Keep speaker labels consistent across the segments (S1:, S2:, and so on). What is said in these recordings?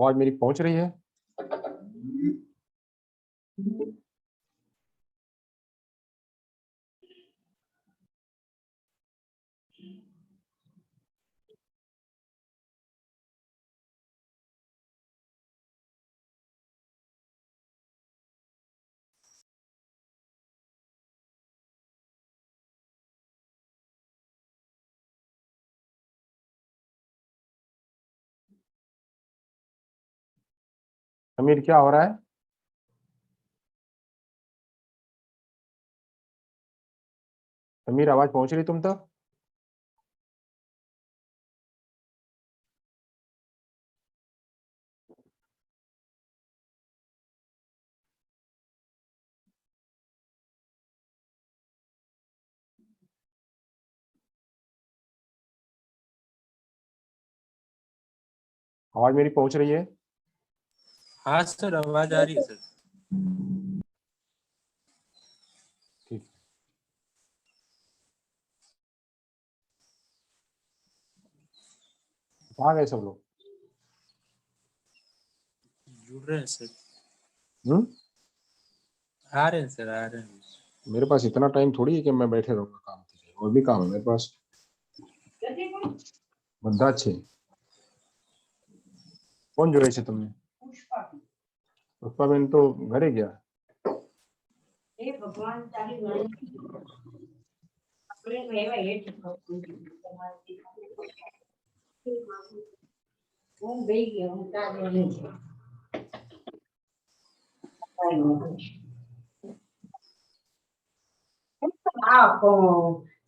S1: आवाज मेरी पहुंच रही है? समीर क्या हो रहा है? समीर आवाज पहुंच रही तुम तक? आवाज मेरी पहुंच रही है?
S2: हाँ सर, आवाज आ रही है सर।
S1: ठीक। कहाँ गए सब लोग?
S2: जुड़ रहे हैं सर।
S1: आ
S2: रहे हैं सर, आ रहे हैं।
S1: मेरे पास इतना टाइम थोड़ी है कि मैं बैठे रहूंगा, काम और भी काम है मेरे पास। बंदा अच्छे कौन जुड़े छे तुमने? पुष्पा बेन तो घरे गया।
S3: भगवान तारी गणी अपने मेवा हेठ હું બેહી ગયો હું તારે નહીં આ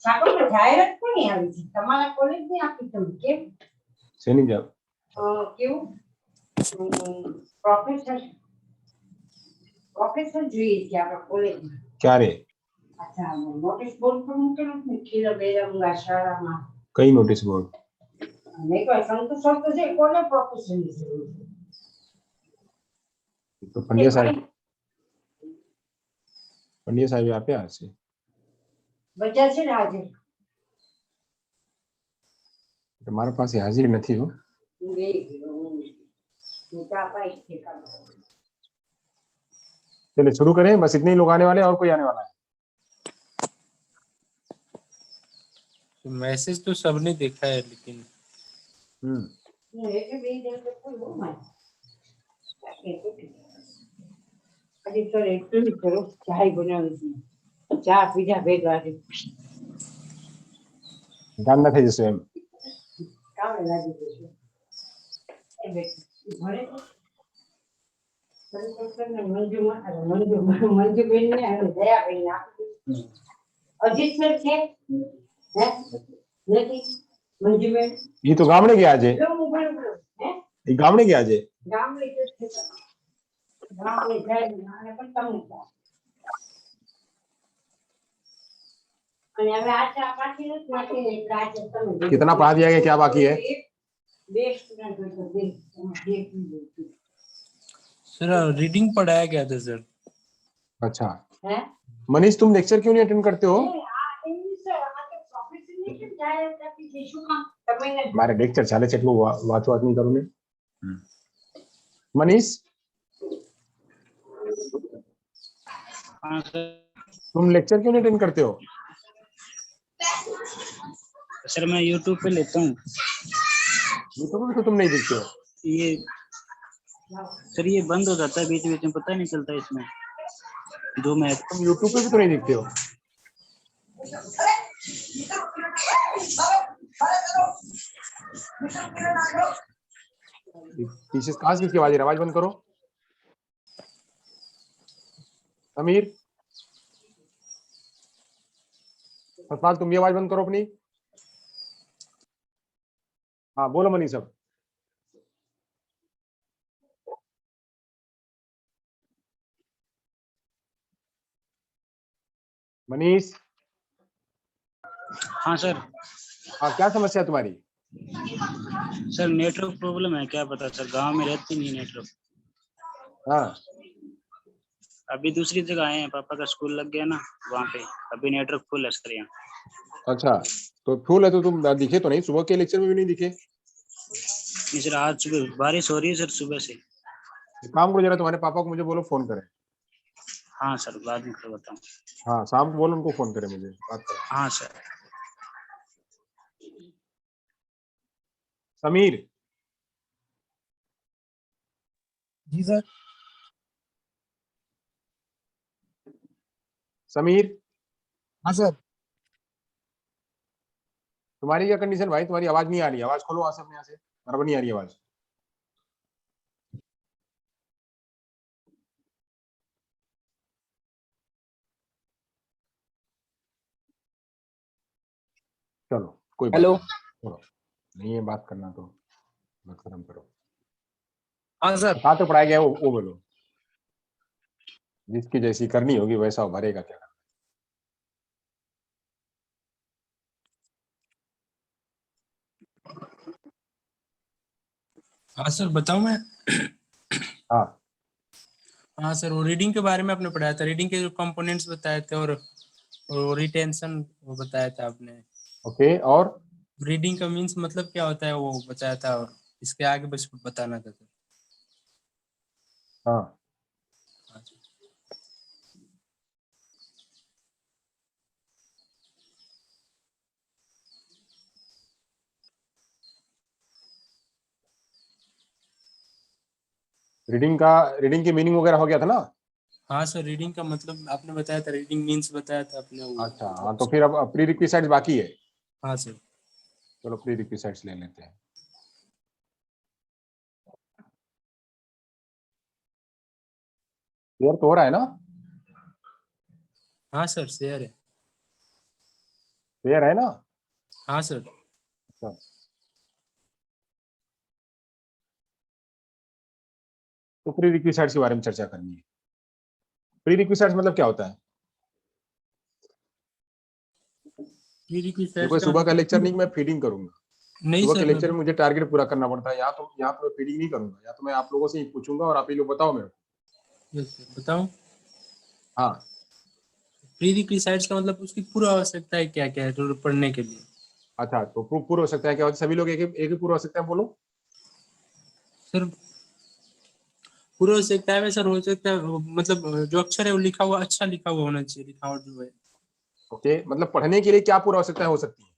S3: છાપમાં જાહેરાત કોની આવી છે તમારા કોલેજની આપી તમે કેમ
S1: શેની જાવ?
S3: કેવું પ્રોફેસર જોઈએ છે આપણા કોલેજમાં
S1: ક્યારે?
S3: अच्छा नोटिस बोर्ड पर મૂકેલું ને ખીલ બેરંગા શાળામાં
S1: કઈ નોટિસ બોર્ડ?
S3: નહીં કોઈ સંતો સંતો છે કોને પ્રોફેસરની જરૂર છે
S1: તો પંડ્યા સાહેબ આપ્યા હશે.
S3: બજાર છે ને આજે
S1: તમારા પાસે હાજરી નથી હો. चलिए शुरू करें, बस इतने ही लोग आने वाले हैं और कोई आने वाला है?
S2: तो मैसेज तो सबने देखा है लेकिन
S3: चा पीजा भेगा
S1: ध्यान रखे जैसे
S3: મંજુબેન ને દયાબેન અજીત સર છે હે નથી મંજુબેન
S1: ये तो गामड़े गया आज. ये गामड़े गया आज.
S3: ગામડે છે ગામડે જાય અને પણ તમને અને હવે આ ચા પાછી નથી નાખી આજે તમે
S1: कितना पढ़ा दिया गया, क्या बाकी है?
S3: બે સ્ટુડન્ટ તો બે
S2: सर रीडिंग पढ़ाया गया था सर।
S1: अच्छा
S3: है
S1: मनीष, तुम लेक्चर क्यों नहीं अटेंड करते हो? मारे लेक्चर चाले છે એટલું વાત નહીં કરું ને. मनीष
S4: हाँ सर।
S1: तुम लेक्चर क्यों नहीं अटेंड करते हो?
S4: सर मैं YouTube पे लेता हूँ।
S1: YouTube पे तो तुम नहीं देखते हो?
S4: ये सर ये बंद हो जाता है बीच बीच में, पता ही नहीं चलता इसमें 2 मिनट।
S1: तुम YouTube पे भी तो नहीं देखते हो? पीछे कहाँ से किसकी आवाज है? आवाज बंद करो। समीर, सतपाल तुम भी आवाज बंद करो अपनी। हाँ बोलो मनीष साहब। मनीष।
S4: हाँ सर।
S1: हाँ क्या समस्या है तुम्हारी?
S4: सर नेटवर्क प्रॉब्लम है, क्या पता सर, गांव में रहती नहीं नेटवर्क।
S1: हाँ
S4: अभी दूसरी जगह आए हैं, पापा का स्कूल लग गया ना वहाँ पे, अभी नेटवर्क फुल है सर यहाँ।
S1: अच्छा तो फुल है तो तुम दिखे तो नहीं, सुबह के लेक्चर में भी नहीं दिखे?
S4: नहीं सर, आज सुबह बारिश हो रही है सर, सुबह से।
S1: एक काम करो जरा, तुम्हारे पापा को मुझे बोलो फोन करें।
S4: हाँ सर, बाद में करवाता हूँ।
S1: हाँ शाम को बोलो उनको फोन करें, मुझे बात करें।
S4: हाँ सर।
S1: समीर।
S5: जी सर।
S1: समीर
S5: हाँ सर।
S1: तुम्हारी क्या कंडीशन भाई, तुम्हारी आवाज नहीं आ रही है, आवाज खोलो वहां से, अपने यहाँ से बराबर नहीं आ रही है आवाज। चलो कोई बात
S5: हेलो।
S1: नहीं, छोड़ो, नहीं है बात करना तो मत खत्म करो।
S5: हाँ सर।
S1: कहाँ तो पढ़ाया गया है वो बोलो, जिसकी जैसी करनी होगी वैसा भरेगा क्या।
S2: हाँ सर बताऊं मैं।
S1: हाँ
S2: हाँ सर, वो रीडिंग के बारे में आपने पढ़ाया था, रीडिंग के जो कंपोनेंट्स बताए थे, और रिटेंशन वो बताया था आपने।
S1: ओके, और
S2: रीडिंग का मीन्स मतलब क्या होता है वो बताया था, और इसके आगे बस बताना था सर।
S1: हाँ
S2: हाँ सर।
S1: रीडिंग की मीनिंग वगैरह हो गया था ना।
S2: हाँ सर, रीडिंग का मतलब आपने बताया था, रीडिंग मीन्स बताया था आपने वो
S1: अच्छा हाँ,
S2: मतलब।
S1: तो फिर अब प्री रिक्विजिट्स बाकी है।
S2: हाँ सर।
S1: चलो प्री रिक्विजिट्स ले लेते हैं। क्लियर तो हो रहा है ना।
S2: हाँ सर, शेयर है।
S1: क्लियर है ना।
S2: हाँ सर।
S1: अच्छा, तो प्री रिक्विजिट्स के बारे में चर्चा करनी है। प्री रिक्विजिट्स मतलब क्या होता है। देखो
S2: प्रीरिक्विजिट्स का
S1: सुबह का लेक्चर
S2: मतलब
S1: नहीं, मैं फीडिंग करूंगा।
S2: नहीं
S1: सुबह के
S2: सर, मैं
S1: लेक्चर में मुझे टारगेट पूरा करना पड़ता है, यहाँ तो मैं फीडिंग नहीं करूंगा, या तो मैं आप लोगों से ही पूछूंगा और आप ही लोग बताओ मेरे को।
S2: यस सर बताऊं।
S1: हाँ
S2: प्रीरिक्विजिट्स का मतलब उसकी पूर्व आवश्यकता है क्या क्या है तो पढ़ने के लिए।
S1: अच्छा, तो पूर्व हो सकता है क्या होता है, सभी लोग एक ही पूर्व हो सकता है, बोलो।
S2: सर पूर्व आवश्यकता है सर, हो सकता है मतलब जो अक्षर है वो लिखा हुआ, अच्छा लिखा हुआ होना चाहिए, लिखावट जो है।
S1: ओके, मतलब पढ़ने के लिए क्या पूर्व आवश्यकता हो सकती है।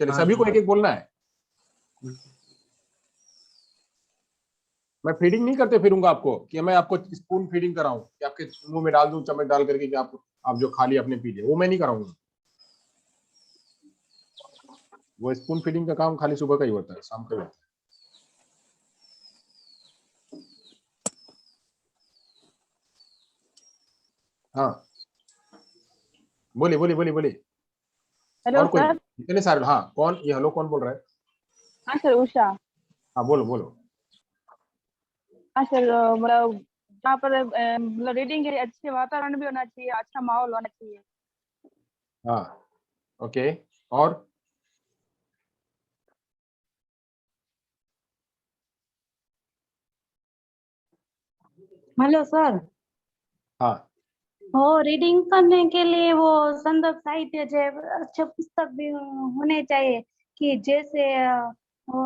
S1: चलिए
S2: हाँ
S1: सभी को
S2: सर।
S1: एक एक बोलना है। मैं फीडिंग नहीं करते फिरूंगा आपको, कि मैं आपको स्पून फीडिंग कराऊं, कि आपके मुंह में डाल दूं चम्मच डाल करके, कि आप जो खा लिया अपने पी लिया, वो मैं नहीं कराऊंगा। वो स्पून फीडिंग का काम खाली सुबह का ही होता है, शाम का ही होता है। हाँ बोलिए बोलिए बोलिए बोलिए।
S6: हेलो
S1: और कोई,
S6: सर।
S1: इतने सारे, हाँ कौन ये, हेलो कौन बोल रहा है।
S6: हाँ सर, उषा।
S1: हाँ बोलो बोलो।
S6: हाँ सर, मतलब जहाँ पर मतलब रीडिंग के लिए अच्छे वातावरण भी होना चाहिए, अच्छा माहौल होना चाहिए।
S1: हाँ ओके, और
S7: हेलो सर।
S1: हाँ
S7: हो रीडिंग करने के लिए वो संदर्भ साहित्य जो अच्छे पुस्तक भी होने चाहिए, कि जैसे वो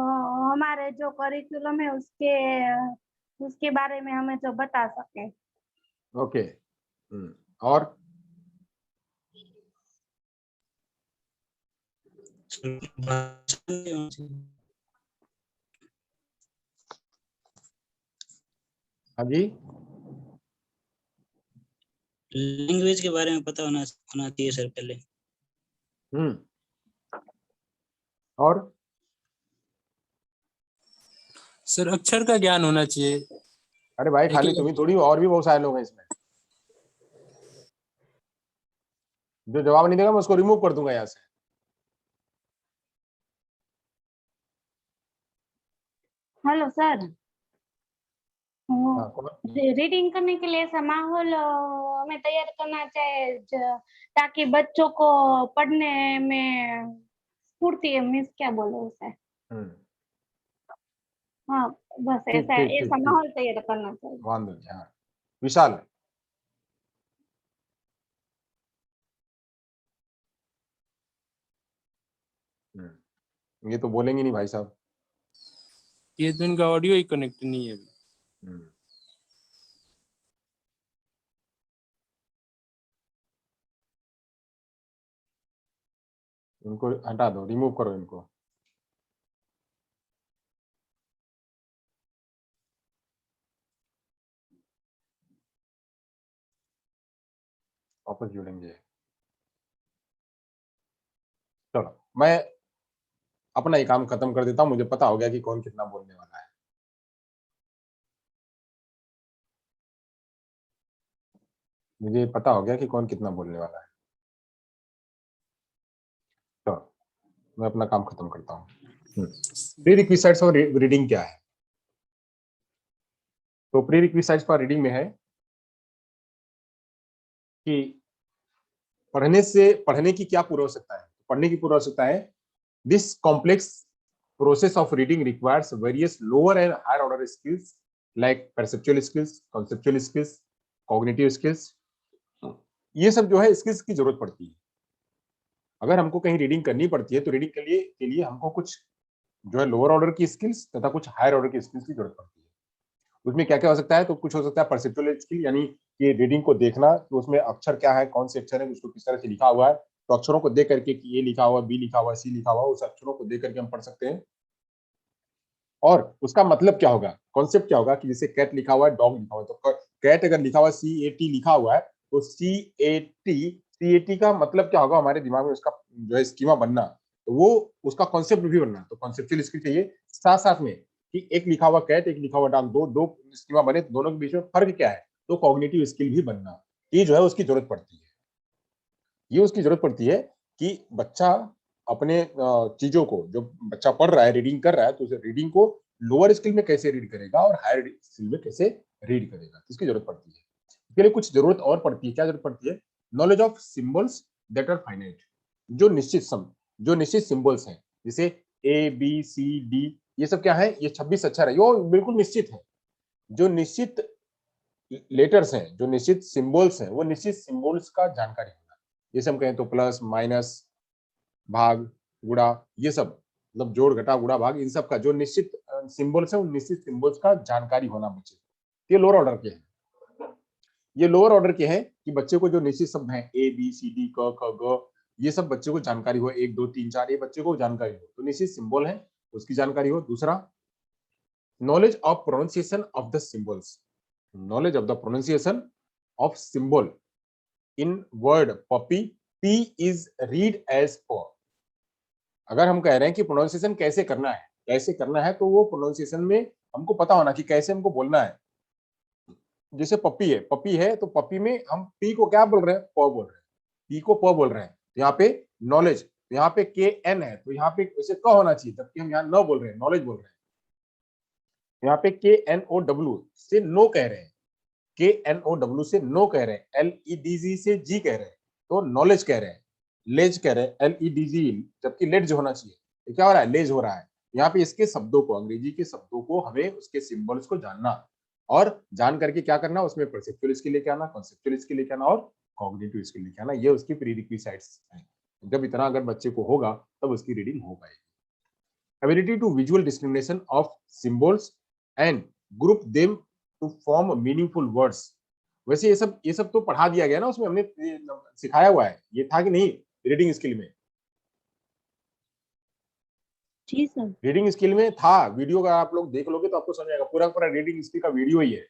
S7: हमारे जो करिकुलम है उसके बारे में हमें जो बता सके।
S1: ओके। और हाँ जी,
S4: लैंग्वेज के बारे में पता होना होना चाहिए सर पहले।
S1: हम्म, और
S2: सर अक्षर का ज्ञान होना चाहिए।
S1: अरे भाई
S2: एक
S1: खाली तुम ही थोड़ी हो, और भी बहुत सारे लोग हैं इसमें। जो जवाब नहीं देगा मैं उसको रिमूव कर दूंगा यहाँ से।
S7: Hello sir.
S1: हाँ कौन?
S7: रीडिंग करने के लिए ऐसा माहौल हमें तैयार करना चाहिए ताकि बच्चों को पढ़ने में स्फूर्ति, मीन्स क्या बोलो उसे।
S1: हम्म,
S7: हाँ, बस
S1: ठीक
S7: ऐसा
S1: ठीक
S7: ऐसा
S1: ठीक ठीक,
S7: माहौल तैयार करना चाहिए।
S1: वांदो नहीं, हाँ। विशाल। ये तो बोलेंगे नहीं भाई साहब।
S2: ये तो इनका ऑडियो ही कनेक्ट नहीं है अभी।
S1: हम्म। इनको हटा दो, रिमूव करो इनको। वापस जुड़ेंगे। चलो मैं अपना ही काम खत्म कर देता हूँ, मुझे पता हो गया कि कौन कितना बोलने वाला है। मुझे पता हो गया कि कौन कितना बोलने वाला है। तो मैं अपना काम खत्म करता हूँ। प्री रिक्विजिट्स फॉर रीडिंग क्या है? तो प्री रिक्विजिट्स फॉर रीडिंग में है कि पढ़ने की क्या पूर्व आवश्यकता है? पढ़ने की पूर्व आवश्यकता है, this complex process of reading requires various lower and higher order skills like perceptual skills, conceptual skills, cognitive skills. ये सब जो है स्किल्स की जरूरत पड़ती है। अगर हमको कहीं रीडिंग करनी पड़ती है तो रीडिंग के लिए हमको कुछ जो है लोअर ऑर्डर की स्किल्स तथा कुछ हायर ऑर्डर की स्किल्स की जरूरत पड़ती है। उसमें क्या क्या हो सकता है? तो कुछ हो सकता है परसेप्चुअल स्किल, यानी कि रीडिंग को देखना, तो उसमें अक्षर क्या है, कौन से अक्षर है, उसको किस तरह से लिखा हुआ है, तो अक्षरों को देख करके कि ए लिखा हुआ, बी लिखा हुआ, सी लिखा हुआ, उस अक्षरों को देख करके हम पढ़ सकते हैं। और उसका मतलब क्या होगा, कॉन्सेप्ट क्या होगा, कि जैसे कैट लिखा हुआ है, डॉग लिखा हुआ है, तो कैट अगर लिखा हुआ है, CAT लिखा हुआ है, तो CAT का मतलब क्या होगा, हमारे दिमाग में उसका जो है स्कीमा बनना, तो वो उसका कॉन्सेप्ट भी बनना, तो कॉन्सेप्चुअल स्किल चाहिए। साथ साथ में कि एक लिखा हुआ कैट, एक लिखा हुआ डॉग, दो दो स्कीमा बने, तो दोनों के बीच में फर्क क्या है, तो कॉग्निटिव स्किल भी बनना, ये जो है उसकी जरूरत पड़ती है। ये उसकी जरूरत पड़ती है कि बच्चा अपने चीजों को, जो बच्चा पढ़ रहा है, रीडिंग कर रहा है, तो उसे रीडिंग को लोअर स्किल में कैसे रीड करेगा और हायर स्किल में कैसे रीड करेगा, इसकी जरूरत पड़ती है। इसके लिए कुछ जरूरत और पड़ती है। क्या जरूरत पड़ती है? Knowledge of symbols that are finite, जो निश्चित सिंबल्स हैं, जैसे ABCD, ये सब क्या है, ये 26 अक्षर है, ये बिल्कुल निश्चित है। जो निश्चित लेटर्स हैं, जो निश्चित सिंबल्स हैं, वो निश्चित सिंबल्स का जानकारी होना, जैसे हम कहें तो प्लस, माइनस, भाग, गुणा, ये सब, मतलब जोड़, घटा, गुणा, भाग, इन सब का जो निश्चित सिंबल्स है, उन निश्चित सिंबल्स का जानकारी होना बच्चे, ये लोअर ऑर्डर के हैं। ये लोअर ऑर्डर के हैं कि बच्चे को जो निश्चित शब्द हैं, ABCD, क ख ग, ये सब बच्चे को जानकारी हो, 1 2 3 4, ये बच्चे को जानकारी हो, तो निश्चित सिंबल है उसकी जानकारी हो। दूसरा, knowledge of pronunciation of the symbols, knowledge of the pronunciation of symbol in word puppy, P is read as P। अगर हम कह रहे हैं कि प्रोनाउंसिएशन कैसे करना है, तो वो प्रोनाउंसिएशन में हमको पता होना कि कैसे हमको बोलना है। जैसे पप्पी है तो पप्पी में हम पी को क्या बोल रहे हैं, प बोल रहे हैं, पी को प बोल रहे हैं। यहाँ पे नॉलेज, यहाँ पे KN है, तो यहाँ पे वैसे क होना चाहिए, जबकि हम यहाँ न बोल रहे हैं, नॉलेज बोल रहे हैं। यहाँ पे KNOW से नो कह रहे हैं, KNOW से नो कह रहे हैं, LEDG से जी कह रहे हैं, तो नॉलेज कह रहे हैं, लेज कह रहे हैं, LEDG, जबकि लेज होना चाहिए, तो क्या हो रहा है, लेज हो रहा है। यहाँ पे इसके शब्दों को, अंग्रेजी के शब्दों को हमें उसके सिंबल्स को जानना, और जान करके क्या करना, उसमें परसेप्चुअल स्किल लेके आना, कॉन्सेप्चुअल स्किल लेके आना और कॉग्निटिव स्किल लेके आना, ये उसकी प्री रिक्विजिट्स हैं। जब इतना अगर बच्चे को होगा तब उसकी रीडिंग हो पाएगी। Ability to visual discrimination of symbols and group them to form meaningful words. वैसे ये सब तो पढ़ा दिया गया ना, उसमें हमने सिखाया हुआ है, ये था कि नहीं रीडिंग स्किल में?
S7: जी सर।
S1: रीडिंग स्किल में था, वीडियो का आप लोग देख लोगे तो आपको समझ आएगा, पूरा पूरा रीडिंग स्किल का वीडियो ही है,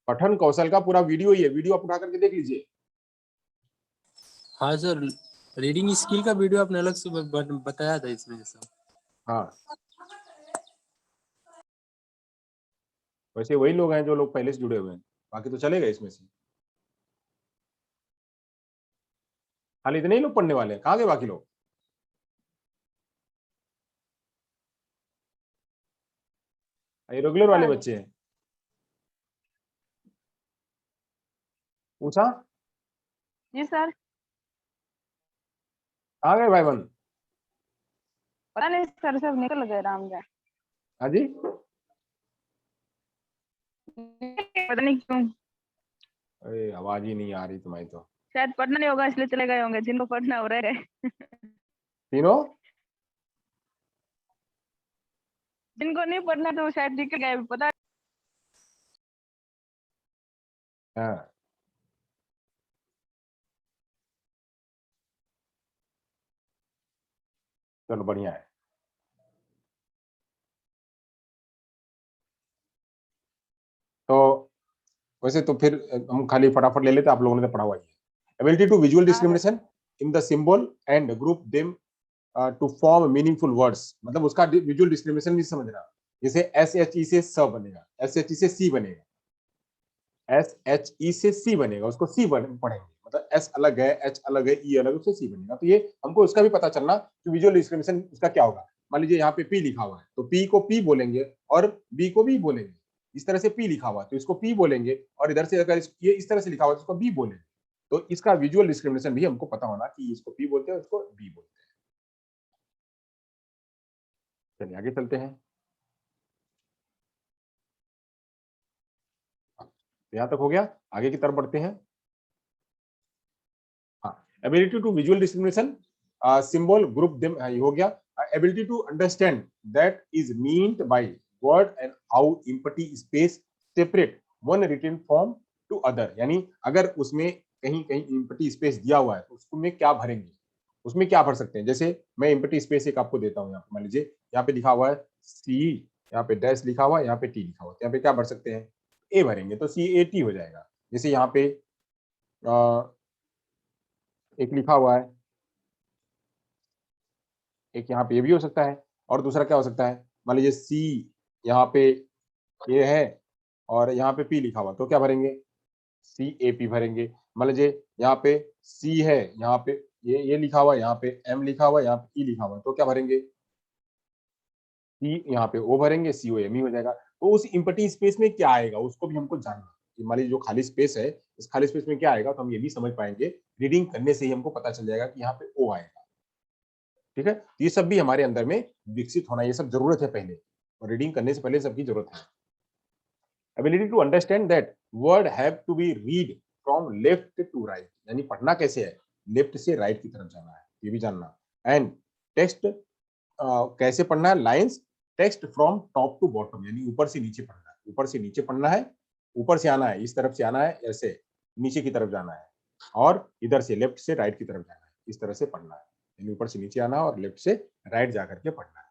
S1: पठन कौशल का पूरा वीडियो ही है, वीडियो आप उठा करके देख लीजिए।
S2: हाँ सर, रीडिंग स्किल का वीडियो आपने अलग से बताया था इसमें सर।
S1: हाँ, वैसे वही लोग हैं जो लोग पहले से जुड़े हुए हैं, बाकी तो चलेगा इसमें से, खाली इतने ही लोग पढ़ने वाले हैं, कहाँ गए बाकी लोग? ये रेगुलर वाले बच्चे हैं। पूछा?
S6: जी सर।
S1: कहाँ गए भाई बंद?
S6: पता नहीं सर, सब निकल गए राम जा।
S1: हाँ जी,
S6: पता नहीं क्यों,
S1: अरे आवाज ही नहीं आ रही तुम्हारी तो।
S6: शायद पढ़ना नहीं होगा इसलिए चले गए होंगे, जिनको पढ़ना हो रहा है।
S1: तीनों
S6: जिनको नहीं पढ़ना तो शायद निकल गए, पता
S1: हाँ, चलो बढ़िया है। तो वैसे तो फिर हम खाली फटाफट ले लेते, आप लोगों ने तो पढ़ा हुआ ही है। Ability to visual discrimination in the symbol and group them to form meaningful words, मतलब उसका विजुअल डिस्क्रिमिनेशन भी समझना। जैसे एस एच ई से स बनेगा, एस एच ई से सी बनेगा, एस एच ई से सी बनेगा, उसको सी पढ़ेंगे, मतलब एस अलग है, एच अलग है, ई अलग है, उससे सी बनेगा। तो ये हमको उसका भी पता चलना कि विजुअल डिस्क्रिमिनेशन उसका क्या होगा। मान लीजिए यहाँ पे पी लिखा हुआ है, तो पी को पी बोलेंगे और बी को बी बोलेंगे। इस तरह से पी लिखा हुआ है तो इसको पी बोलेंगे, और इधर से अगर ये इस तरह से लिखा हुआ है तो इसको बी बोलेंगे। तो इसका विजुअल डिस्क्रिमिनेशन भी हमको पता होना कि इसको पी बोलते हैं, इसको बी बोलते हैं। चलिए आगे चलते हैं। यहाँ तक हो गया, आगे की तरफ बढ़ते हैं। हाँ, ability to visual discrimination symbol group them हो गया। Ability to understand that is meant by word and how empty space separate one written form to other, यानी अगर उसमें कहीं कहीं एम्पटी स्पेस दिया हुआ है तो उसमें क्या भरेंगे, उसमें क्या भर सकते हैं। जैसे मैं एम्पटी स्पेस एक आपको देता हूँ, यहाँ पे मान लीजिए यहाँ पे लिखा हुआ है सी, यहाँ पे डैश लिखा हुआ है, यहाँ पे टी लिखा हुआ है, यहाँ पे क्या भर सकते हैं, ए भरेंगे तो सी ए टी हो जाएगा। जैसे यहाँ पे एक लिखा हुआ है, एक यहाँ पे ये भी हो सकता है, और दूसरा क्या हो सकता है, मान लीजिए सी यहाँ पे ये है और यहाँ पे पी लिखा हुआ, तो क्या भरेंगे, सी ए पी भरेंगे। मान लीजिए यहाँ पे सी है, यहाँ पे ये लिखा हुआ है, यहाँ पे एम लिखा हुआ है, यहाँ पे ई लिखा हुआ है, तो क्या भरेंगे, सी यहाँ पे ओ भरेंगे, सी ओ एम ई हो जाएगा। तो उस इम्पटी स्पेस में क्या आएगा उसको भी हमको जानना। मान लीजिए जो खाली स्पेस है, इस खाली स्पेस में क्या आएगा तो हम ये भी समझ पाएंगे, रीडिंग करने से ही हमको पता चल जाएगा कि यहाँ पे ओ आएगा। ठीक है, ये सब भी हमारे अंदर में विकसित होना, ये सब जरूरत है पहले, और रीडिंग करने से पहले सबकी जरूरत है। Ability to understand that word have to be read from left to right, यानी पढ़ना कैसे है, लेफ्ट से राइट की तरफ जाना है, ये भी जानना। एंड टेक्स्ट कैसे पढ़ना है, lines text from top to bottom, यानी ऊपर से नीचे पढ़ना है, ऊपर से नीचे पढ़ना है, ऊपर से आना है, इस तरफ से आना है, ऐसे नीचे की तरफ जाना है, और इधर से लेफ्ट से राइट की तरफ जाना है, इस तरह से पढ़ना है, यानी ऊपर से नीचे आना है और लेफ्ट से राइट जाकर के पढ़ना है।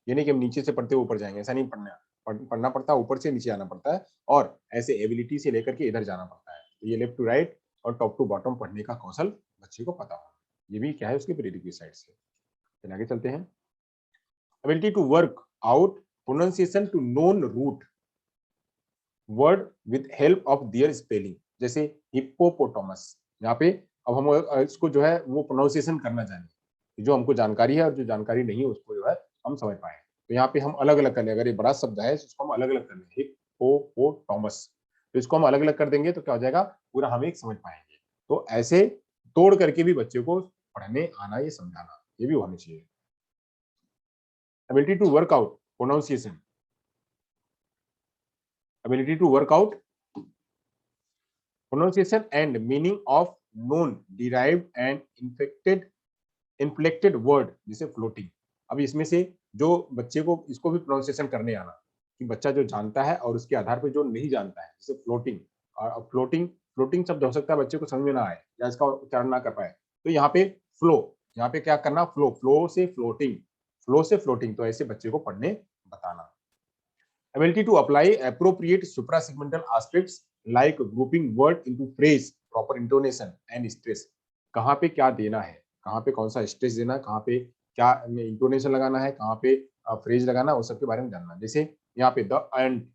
S1: ये नहीं कि हम नीचे से पढ़ते हुए ऊपर जाएंगे, ऐसा नहीं पढ़ना पड़ता है, ऊपर से नीचे आना पड़ता है, और ऐसे एबिलिटी से लेकर के इधर जाना पड़ता है। तो ये लेफ्ट टू राइट और टॉप टू बॉटम पढ़ने का कौशल बच्चे को पता होना, ये भी क्या है उसकी प्रीडिक्टिव साइड से। चलिए आगे चलते हैं। Ability to work out pronunciation to known root word with help of their spelling, जैसे हिप्पोपोटामस, यहाँ पे अब हम इसको जो है वो प्रोनाउंसिएशन करना जाने, जो हमको जानकारी है और जो जानकारी नहीं है उसको जो है हम समझ पाए। तो यहाँ पे हम अलग अलग कर लें, अगर ये बड़ा शब्द है इसको हम अलग अलग कर लें, हिप्पोपोटामस, तो इसको हम अलग अलग कर देंगे तो क्या हो जाएगा, पूरा हम एक समझ पाएंगे। तो ऐसे तोड़ करके भी बच्चे को पढ़ने आना, ये समझाना, ये भी होना चाहिए। ability to work out pronunciation, ability to work out pronunciation and meaning of known derived and inflected word, जैसे floating। अब इसमें से जो बच्चे को इसको भी प्रोनाउंसिएशन करने आना, कि बच्चा जो जानता है और उसके आधार पर जो नहीं जानता है, जैसे फ्लोटिंग, और फ्लोटिंग शब्द हो सकता है बच्चे को समझ में ना आए या इसका उच्चारण ना कर पाए, तो यहाँ पे फ्लो, यहाँ पे क्या करना, फ्लो से फ्लोटिंग, तो ऐसे बच्चे को पढ़ने बताना। Ability to apply appropriate suprasegmental aspects like grouping word into phrase, proper intonation and stress, कहाँ पे क्या देना है, कहाँ पे कौन सा स्ट्रेस देना है, कहाँ पे क्या इंटोनेशन लगाना है, कहाँ पे फ्रेज लगाना है, उस सब के बारे में जानना। जैसे यहाँ पे द एंड,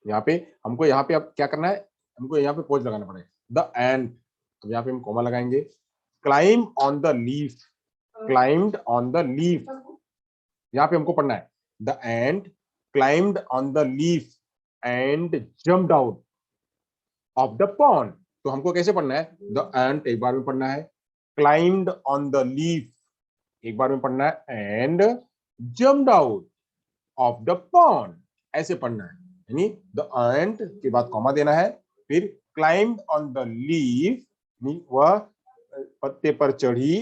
S1: यहाँ पे हमको यहाँ पे अब क्या करना है, हमको यहाँ पे पॉज लगाना पड़ेगा, द एंड, अब यहाँ पे हम कॉमा लगाएंगे। Climb on the leaf, climbed on the leaf, यहाँ पे हमको पढ़ना है the end climbed on the leaf and jumped out of the pond। तो हमको कैसे पढ़ना है, the ant एक बार में पढ़ना है, climbed on the leaf एक बार में पढ़ना है, and jumped out of the pond ऐसे पढ़ना है, यानी the ant के बाद कॉमा देना है, फिर climbed on the leaf वह पत्ते पर चढ़ी,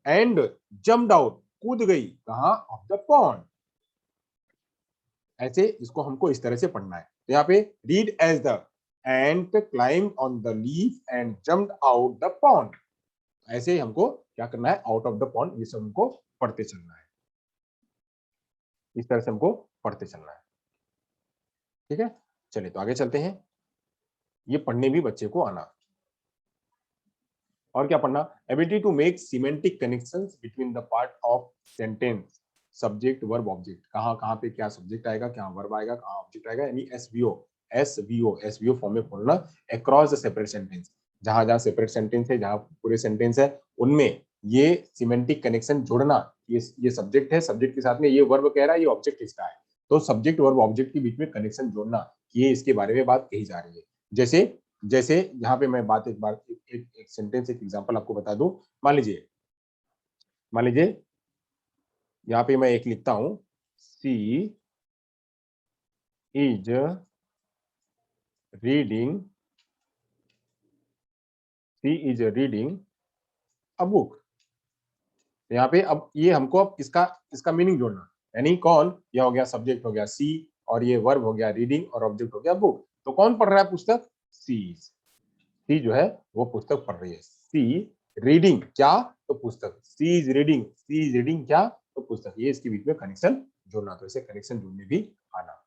S1: and jumped out कूद गई, कहाँ, of the pond, ऐसे इसको हमको इस तरह से पढ़ना है। तो यहाँ पे read as the ant climb on the leaf and jumped out the pond, ऐसे ही हमको क्या करना है, आउट ऑफ द पॉन्ड, ये सब हमको पढ़ते चलना है, इस तरह से हमको पढ़ते चलना है। ठीक है, चलिए तो आगे चलते हैं। ये पढ़ने भी बच्चे को आना। और क्या पढ़ना, ability to make semantic connections between the part of sentence, subject verb object, कहाँ कहाँ पे क्या सब्जेक्ट आएगा, क्या वर्ब आएगा, कहाँ ऑब्जेक्ट आएगा, यानी एसवीओ फॉर्म में पढ़ना अक्रॉस द सेपरेट सेंटेंस, जहां जहां सेपरेट सेंटेंस है, जहां पूरे सेंटेंस है, उनमें ये सिमेंटिक कनेक्शन जोड़ना। ये सब्जेक्ट है, सब्जेक्ट के साथ में ये वर्ब कह रहा है, ये ऑब्जेक्ट इसका है, तो सब्जेक्ट वर्ब ऑब्जेक्ट के बीच में कनेक्शन जोड़ना, ये इसके बारे में बात कही जा रही है। जैसे जैसे यहाँ पे मैं बात एक बार एक सेंटेंस, एक एग्जांपल आपको बता दूं। मान लीजिए यहाँ पे मैं एक लिखता हूं, सी इज रीडिंग अ बुक। यहाँ पे अब ये हमको अब इसका मीनिंग जोड़ना, यानी कौन, यह हो गया सब्जेक्ट हो गया सी, और ये वर्ब हो गया रीडिंग, और ऑब्जेक्ट हो गया बुक। तो कौन पढ़ रहा है पुस्तक, सी जो है वो पुस्तक पढ़ रही है। सी रीडिंग क्या, तो पुस्तक, सी इज रीडिंग क्या, तो पुस्तक, ये इसके बीच में कनेक्शन जोड़ना, तो इसे कनेक्शन जोड़ने भी आना।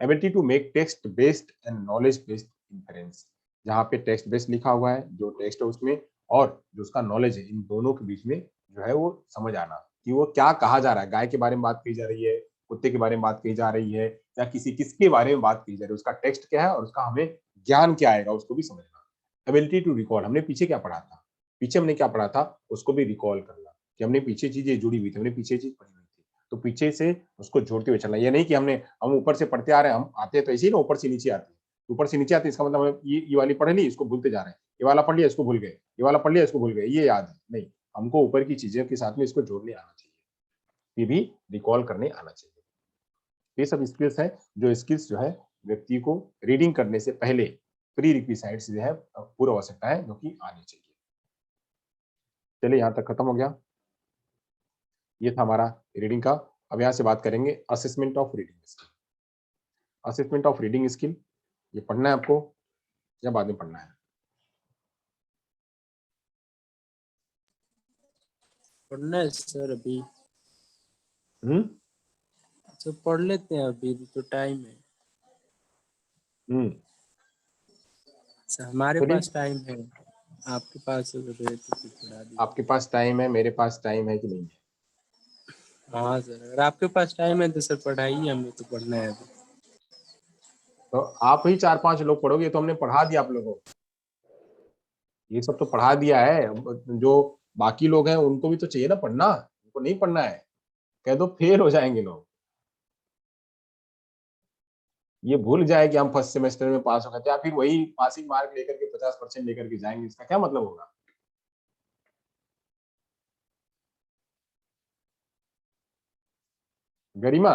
S1: Ability to make text based and knowledge based inference, जहाँ पे टेक्स्ट बेस्ड लिखा हुआ है, जो टेक्स्ट है उसमें, और जो उसका नॉलेज है, इन दोनों के बीच में जो है वो समझ आना कि वो क्या कहा जा रहा है, गाय के बारे में बात की जा रही है, कुत्ते के बारे में बात की जा रही है, या किसके बारे में बात की जा रही है, उसका टेक्स्ट क्या है और उसका हमें ज्ञान क्या आएगा, उसको भी समझना। एबिलिटी टू रिकॉल, हमने पीछे क्या पढ़ा था, उसको भी रिकॉल करना, कि हमने पीछे चीजें जुड़ी हुई थी, हमने पीछे चीज पढ़ी हुई थी, तो पीछे से उसको जोड़ते हुए चलना। ये नहीं कि हम ऊपर से पढ़ते आ रहे हैं, हम आते हैं तो ऐसे ही ना ऊपर से नीचे आते हैं, ऊपर से नीचे आते हैं, इसका मतलब हम ये वाली पढ़ ली, इसको भूलते जा रहे हैं, ये वाला पढ़ लिया, इसको भूल गए, ये वाला पढ़ लिया, इसको भूल गए, ये याद है नहीं, हमको ऊपर की चीजें के साथ में इसको जोड़ने आना चाहिए, ये भी रिकॉल करने आना चाहिए। ये सब स्किल्स हैं, जो स्किल्स जो है व्यक्ति को रीडिंग करने से पहले प्री रिक्विसाइट्स जो है पूर्व आवश्यकता है, जो कि आनी चाहिए। चलिए यहाँ तक खत्म हो गया, ये था हमारा रीडिंग का। अब यहाँ से बात करेंगे assessment of reading skill. Assessment of reading skill, ये पढ़ना है आपको या बाद में पढ़ना है?
S2: पढ़ना है सर अभी, तो पढ़ लेते हैं, अभी तो टाइम है सर, हमारे
S1: चलिए,
S2: पास टाइम है, आपके पास अगर है तो फिर पढ़ा दीजिए।
S1: आपके पास टाइम है, मेरे पास टाइम है कि नहीं है?
S2: हाँ सर, अगर आपके पास टाइम है तो सर पढ़ाइए, हमें तो पढ़ना है अभी।
S1: तो आप ही 4-5 लोग पढ़ोगे, तो हमने पढ़ा दिया आप लोगों को, ये सब तो पढ़ा दिया है। जो बाकी लोग हैं उनको भी तो चाहिए ना पढ़ना, उनको नहीं पढ़ना है, कह दो फेल हो जाएंगे लोग। ये भूल जाए कि हम फर्स्ट सेमेस्टर में पास हो गए थे, या फिर वही पासिंग मार्क लेकर के 50% लेकर के जाएंगे, इसका क्या मतलब होगा? गरिमा,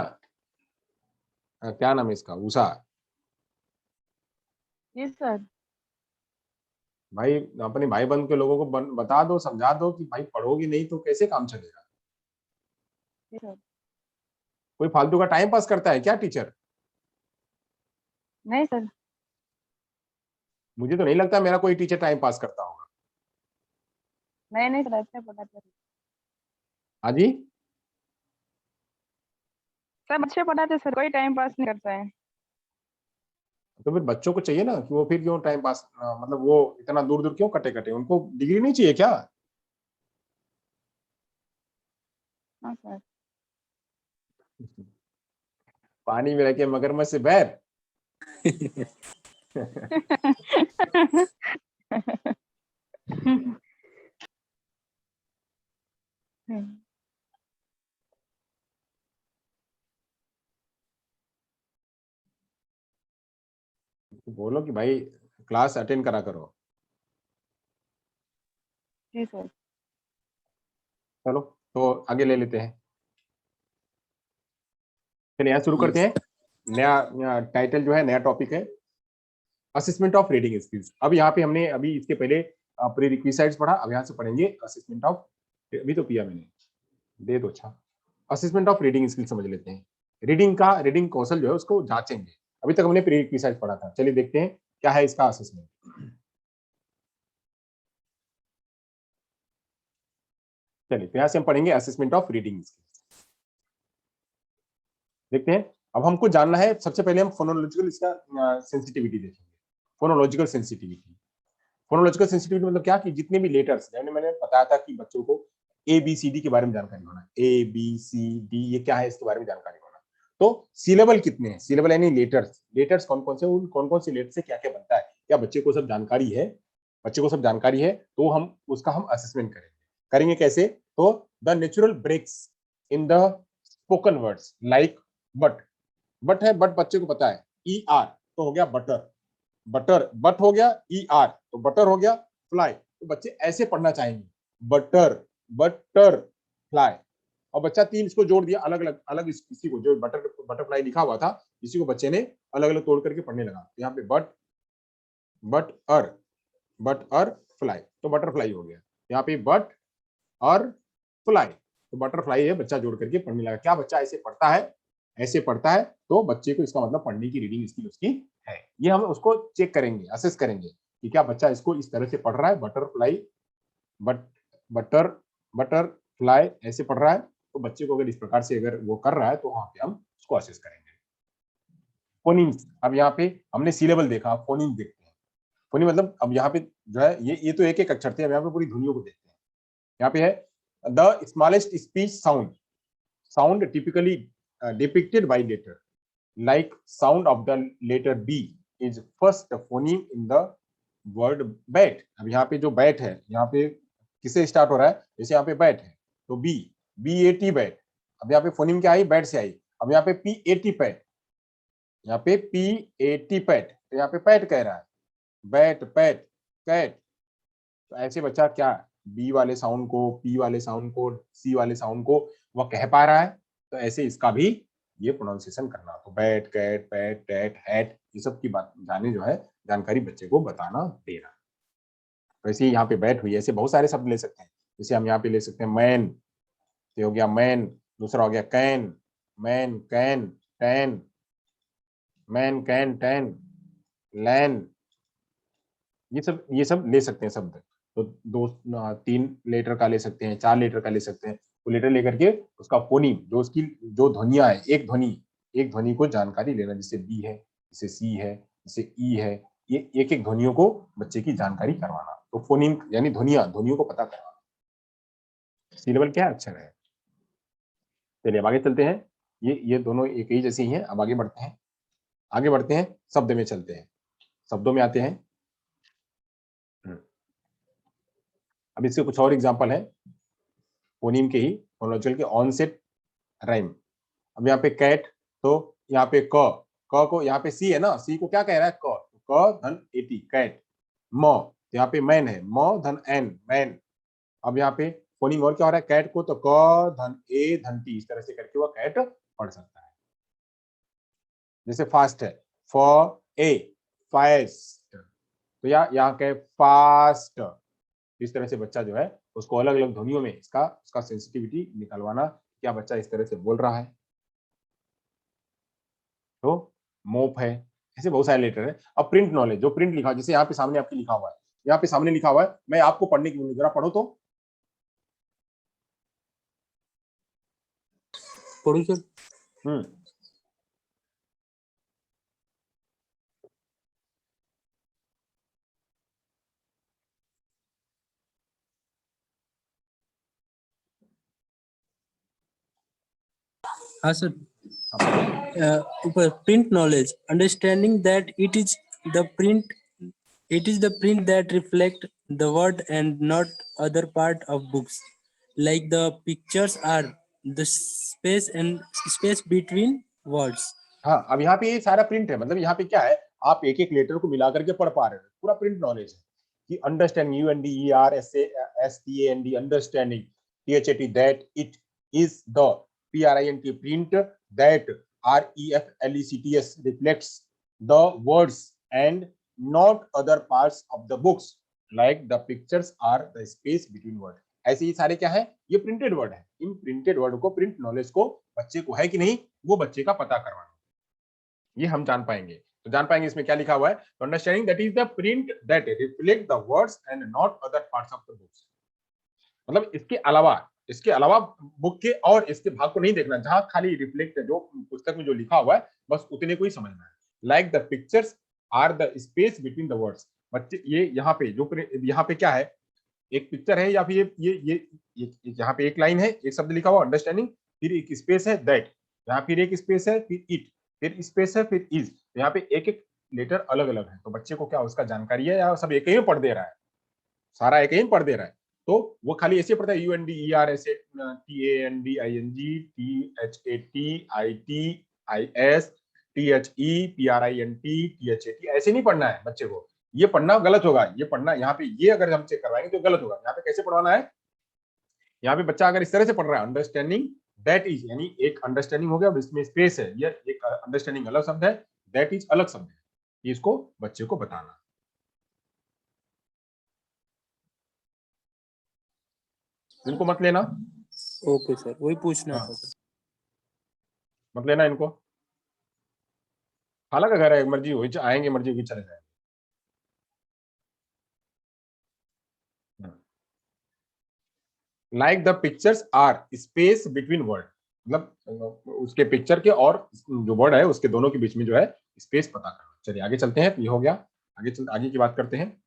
S1: क्या नाम है इसका, उषा,
S6: जी सर।
S1: भाई अपने भाई बंध के लोगों को बता दो, समझा दो कि भाई पढ़ोगी नहीं तो कैसे काम चलेगा।
S6: जी सर।
S1: कोई फालतू का टाइम पास करता है क्या टीचर?
S6: नहीं सर।
S1: मुझे तो नहीं लगता मेरा कोई टीचर टाइम पास करता होगा।
S6: नहीं सर, अच्छे पढ़ाते हैं।
S1: हाँ जी,
S6: सब अच्छे पढ़ाते हैं सर, कोई टाइम पास नहीं करता है।
S1: तो फिर बच्चों को चाहिए ना कि वो फिर क्यों टाइम पास, मतलब वो इतना दूर दूर क्यों कटे कटे, उनको डिग्री नहीं चाहिए क्या?
S6: हाँ सर।
S1: पानी में रह के मगरमच्छ से बैर। बोलो कि भाई क्लास अटेंड करा करो।
S6: जी सर।
S1: चलो तो आगे ले लेते हैं, चलिए यहाँ शुरू करते हैं। नया टाइटल जो है, नया टॉपिक है असेसमेंट ऑफ रीडिंग स्किल्स। अब यहाँ पे हमने अभी इसके पहले प्री रिक्विसाइट्स पढ़ा, अब यहाँ से पढ़ेंगे असेसमेंट ऑफ, अभी तो पिया मैंने, दे दो अच्छा। असेसमेंट ऑफ रीडिंग स्किल समझ लेते हैं। रीडिंग कौशल जो है उसको जांचेंगे। अभी तक हमने प्री रिक्विजिट पढ़ा था, चलिए देखते हैं क्या है इसका असेसमेंट। चलिए तो यहाँ से हम पढ़ेंगे असेसमेंट ऑफ रीडिंग स्किल्स। देखते हैं, अब हमको जानना है, सबसे पहले हम फोनोलॉजिकल इसका सेंसिटिविटी देखेंगे। फोनोलॉजिकल सेंसिटिविटी, फोनोलॉजिकल सेंसिटिविटी मतलब क्या कि जितने भी लेटर्स, मैंने बताया था कि बच्चों को ABCD के बारे में जानकारी होना, ABCD ये क्या है इसके बारे में जानकारी होना। तो सिलेबल कितने हैं, सिलेबल यानी लेटर्स कौन कौन से, उन कौन कौन से लेटर से क्या क्या बनता है, क्या बच्चे को सब जानकारी है, बच्चे को सब जानकारी है, तो हम उसका हम असेसमेंट करेंगे कैसे, तो the natural breaks in the spoken words like but है, बट बच्चे को पता है, ER तो हो गया बटर, बट हो गया, ER तो बटर हो गया, फ्लाई तो बच्चे ऐसे पढ़ना चाहेंगे, बटर फ्लाई। और बच्चा 3 इसको जोड़ दिया अलग किसी को, जो बटरफ्लाई लिखा हुआ था इसी को बच्चे ने अलग अलग तोड़ करके पढ़ने लगा। यहाँ पे बट और फ्लाई तो बटरफ्लाई हो गया, यहाँ पे बट और फ्लाई तो बटरफ्लाई है, बच्चा जोड़ करके पढ़ने लगा। क्या बच्चा ऐसे पढ़ता है तो बच्चे को इसका मतलब पढ़ने की रीडिंग स्किल उसकी है। ये हम उसको चेक करेंगे, असेस करेंगे कि क्या बच्चा इसको इस तरह से पढ़ रहा है, बटर फ्लाई ऐसे पढ़ रहा है, तो बच्चे को अगर इस प्रकार से अगर वो कर रहा है तो वहां पे हम उसको असेस करेंगे। फोनीम्स, अब यहाँ पे हमने सिलेबल देखा, फोनीम देखते हैं। फोनीम मतलब अब यहाँ पे जो है ये तो एक एक अक्षर थे, अब यहाँ पे पूरी ध्वनियों को देखते हैं। यहाँ पे है the smallest speech sound typically depicted by letter like sound of the letter B is first phoneme in the word bat। अब यहाँ पे जो बैट है, यहाँ पे किससे स्टार्ट हो रहा है, जैसे यहाँ पे बैट है तो BAT बैट, अब यहाँ पे फोनीम क्या आई, बैट से आई। अब यहाँ पे PAT पैट, यहाँ पे PAT पैट, तो यहाँ पे पैट कह रहा है, बैट पैट कैट। तो ऐसे बच्चा क्या B वाले साउंड को, P वाले साउंड को, C वाले साउंड को वह कह पा रहा है, तो ऐसे इसका भी ये प्रोनाउंसिएशन करना। तो bat cat pat tat hat ये सब की बात जो है जानकारी बच्चे को बताना दे रहा है। तो ऐसे यहाँ पे बैट हुई, ऐसे बहुत सारे शब्द ले सकते हैं। जैसे हम यहाँ पे ले सकते हैं मैन, ये हो गया मैन, दूसरा हो गया can, man can tan, man can tan लैन, ये सब ले सकते हैं शब्द। तो 2-3 लेटर का ले सकते हैं, 4 लेटर का ले सकते हैं। वो लेटर लेकर के उसका फोनीम, जो उसकी जो ध्वनिया है, एक ध्वनि को जानकारी लेना, जैसे बी है, जैसे सी है, जैसे ई है, ये एक एक ध्वनियों को बच्चे की जानकारी करवाना। तो फोनीम यानी ध्वनियों को पता करवाना। सिलेबल क्या अक्षर है। चलिए अब आगे चलते हैं, ये दोनों एक ही जैसे ही हैं। अब आगे बढ़ते हैं, शब्द में चलते हैं, शब्दों में आते हैं। अब इसके कुछ और एग्जांपल है फोनीम के ही, फोनोलॉजिकल के, ऑनसेट राइम। अब यहाँ पे कैट, तो यहाँ पे क को यहाँ पे सी है ना, सी को क्या कह रहा है, क धन एटी कैट। म यहाँ पे मैन है, म धन एन मैन। अब यहाँ पे फोनीम और क्या हो रहा है, कैट को तो क धन ए धन टी, इस तरह से करके वो कैट पढ़ सकता है। जैसे फास्ट है, फास्ट, तो यहाँ के फास्ट, इस तरह से बच्चा जो है उसको अलग अलग ध्वनियों में उसका सेंसिटिविटी निकलवाना, क्या बच्चा इस तरह से बोल रहा है। तो मोप है, ऐसे बहुत सारे लेटर है। अब प्रिंट नॉलेज, जो प्रिंट लिखा, जैसे यहाँ पे सामने आपके लिखा हुआ है, यहाँ पे सामने लिखा हुआ है, मैं आपको पढ़ने की, जरा पढ़ो तो।
S2: पढ़ू सर। हाँ सर, ऊपर print knowledge, understanding that it is the print that reflect the word and not other part of books, like the pictures are the space between words.
S1: हाँ, अब यहाँ पे ये सारा प्रिंट है, मतलब यहाँ पे क्या है, आप एक एक लेटर को मिला करके पढ़ पा रहे हो, पूरा प्रिंट नॉलेज है कि understanding, UNDERSTAND understanding, THAT that it is the PRINT print that REFLECTS reflects the words and not other parts of the books like the pictures are the space between words। ऐसे ये सारे क्या है, ये printed word है। इन printed word को, print knowledge को बच्चे को है कि नहीं, वो बच्चे का पता करवाना, ये हम जान पाएंगे। तो जान पाएंगे इसमें क्या लिखा हुआ है, तो understanding that is the print that reflect the words and not other parts of the books. मतलब इसके अलावा बुक के और इसके भाग को नहीं देखना, जहां खाली रिफ्लेक्ट है जो पुस्तक में जो लिखा हुआ है बस उतने को ही समझना है। Like the pictures are the space between the words. बच्चे ये यहाँ पे जो यहाँ पे क्या है, एक पिक्चर है या फिर ये यहाँ पे एक लाइन है, एक शब्द लिखा हुआ अंडरस्टैंडिंग, फिर एक स्पेस है दैट, यहाँ फिर एक स्पेस है, फिर इट, फिर स्पेस है, फिर इज। यहाँ पे एक एक लेटर अलग अलग है, तो बच्चे को क्या उसका जानकारी है या सब एक ही में पढ़ दे रहा है, सारा एक ही में पढ़ दे रहा है, तो वो खाली ऐसे पढ़ता है UNDER ऐसे TANDING THETITIS ऐसे नहीं पढ़ना है बच्चे को, ये पढ़ना गलत होगा। ये पढ़ना यहाँ पे ये अगर हम चेक करवाएंगे तो गलत होगा। यहाँ पे कैसे पढ़वाना है, यहाँ पे बच्चा अगर इस तरह से पढ़ रहा है अंडरस्टैंडिंग दैट इज, यानी एक अंडरस्टैंडिंग हो गया और इसमें स्पेस है, ये एक अंडरस्टैंडिंग अलग शब्द है, दैट इज अलग शब्द है, इसको बच्चे को बताना। इनको मत लेना,
S2: ओके सर, वही पूछना
S1: हाँ।
S2: था सर।
S1: मत लेना इनको, हालांकि घर है, मर्जी हुई आएंगे, मर्जी हुई चले जाएंगे। Like the pictures are space between word, मतलब उसके पिक्चर के और जो वर्ड है उसके दोनों के बीच में जो है स्पेस पता करना। चलिए आगे चलते हैं, ये हो गया, आगे की बात करते हैं।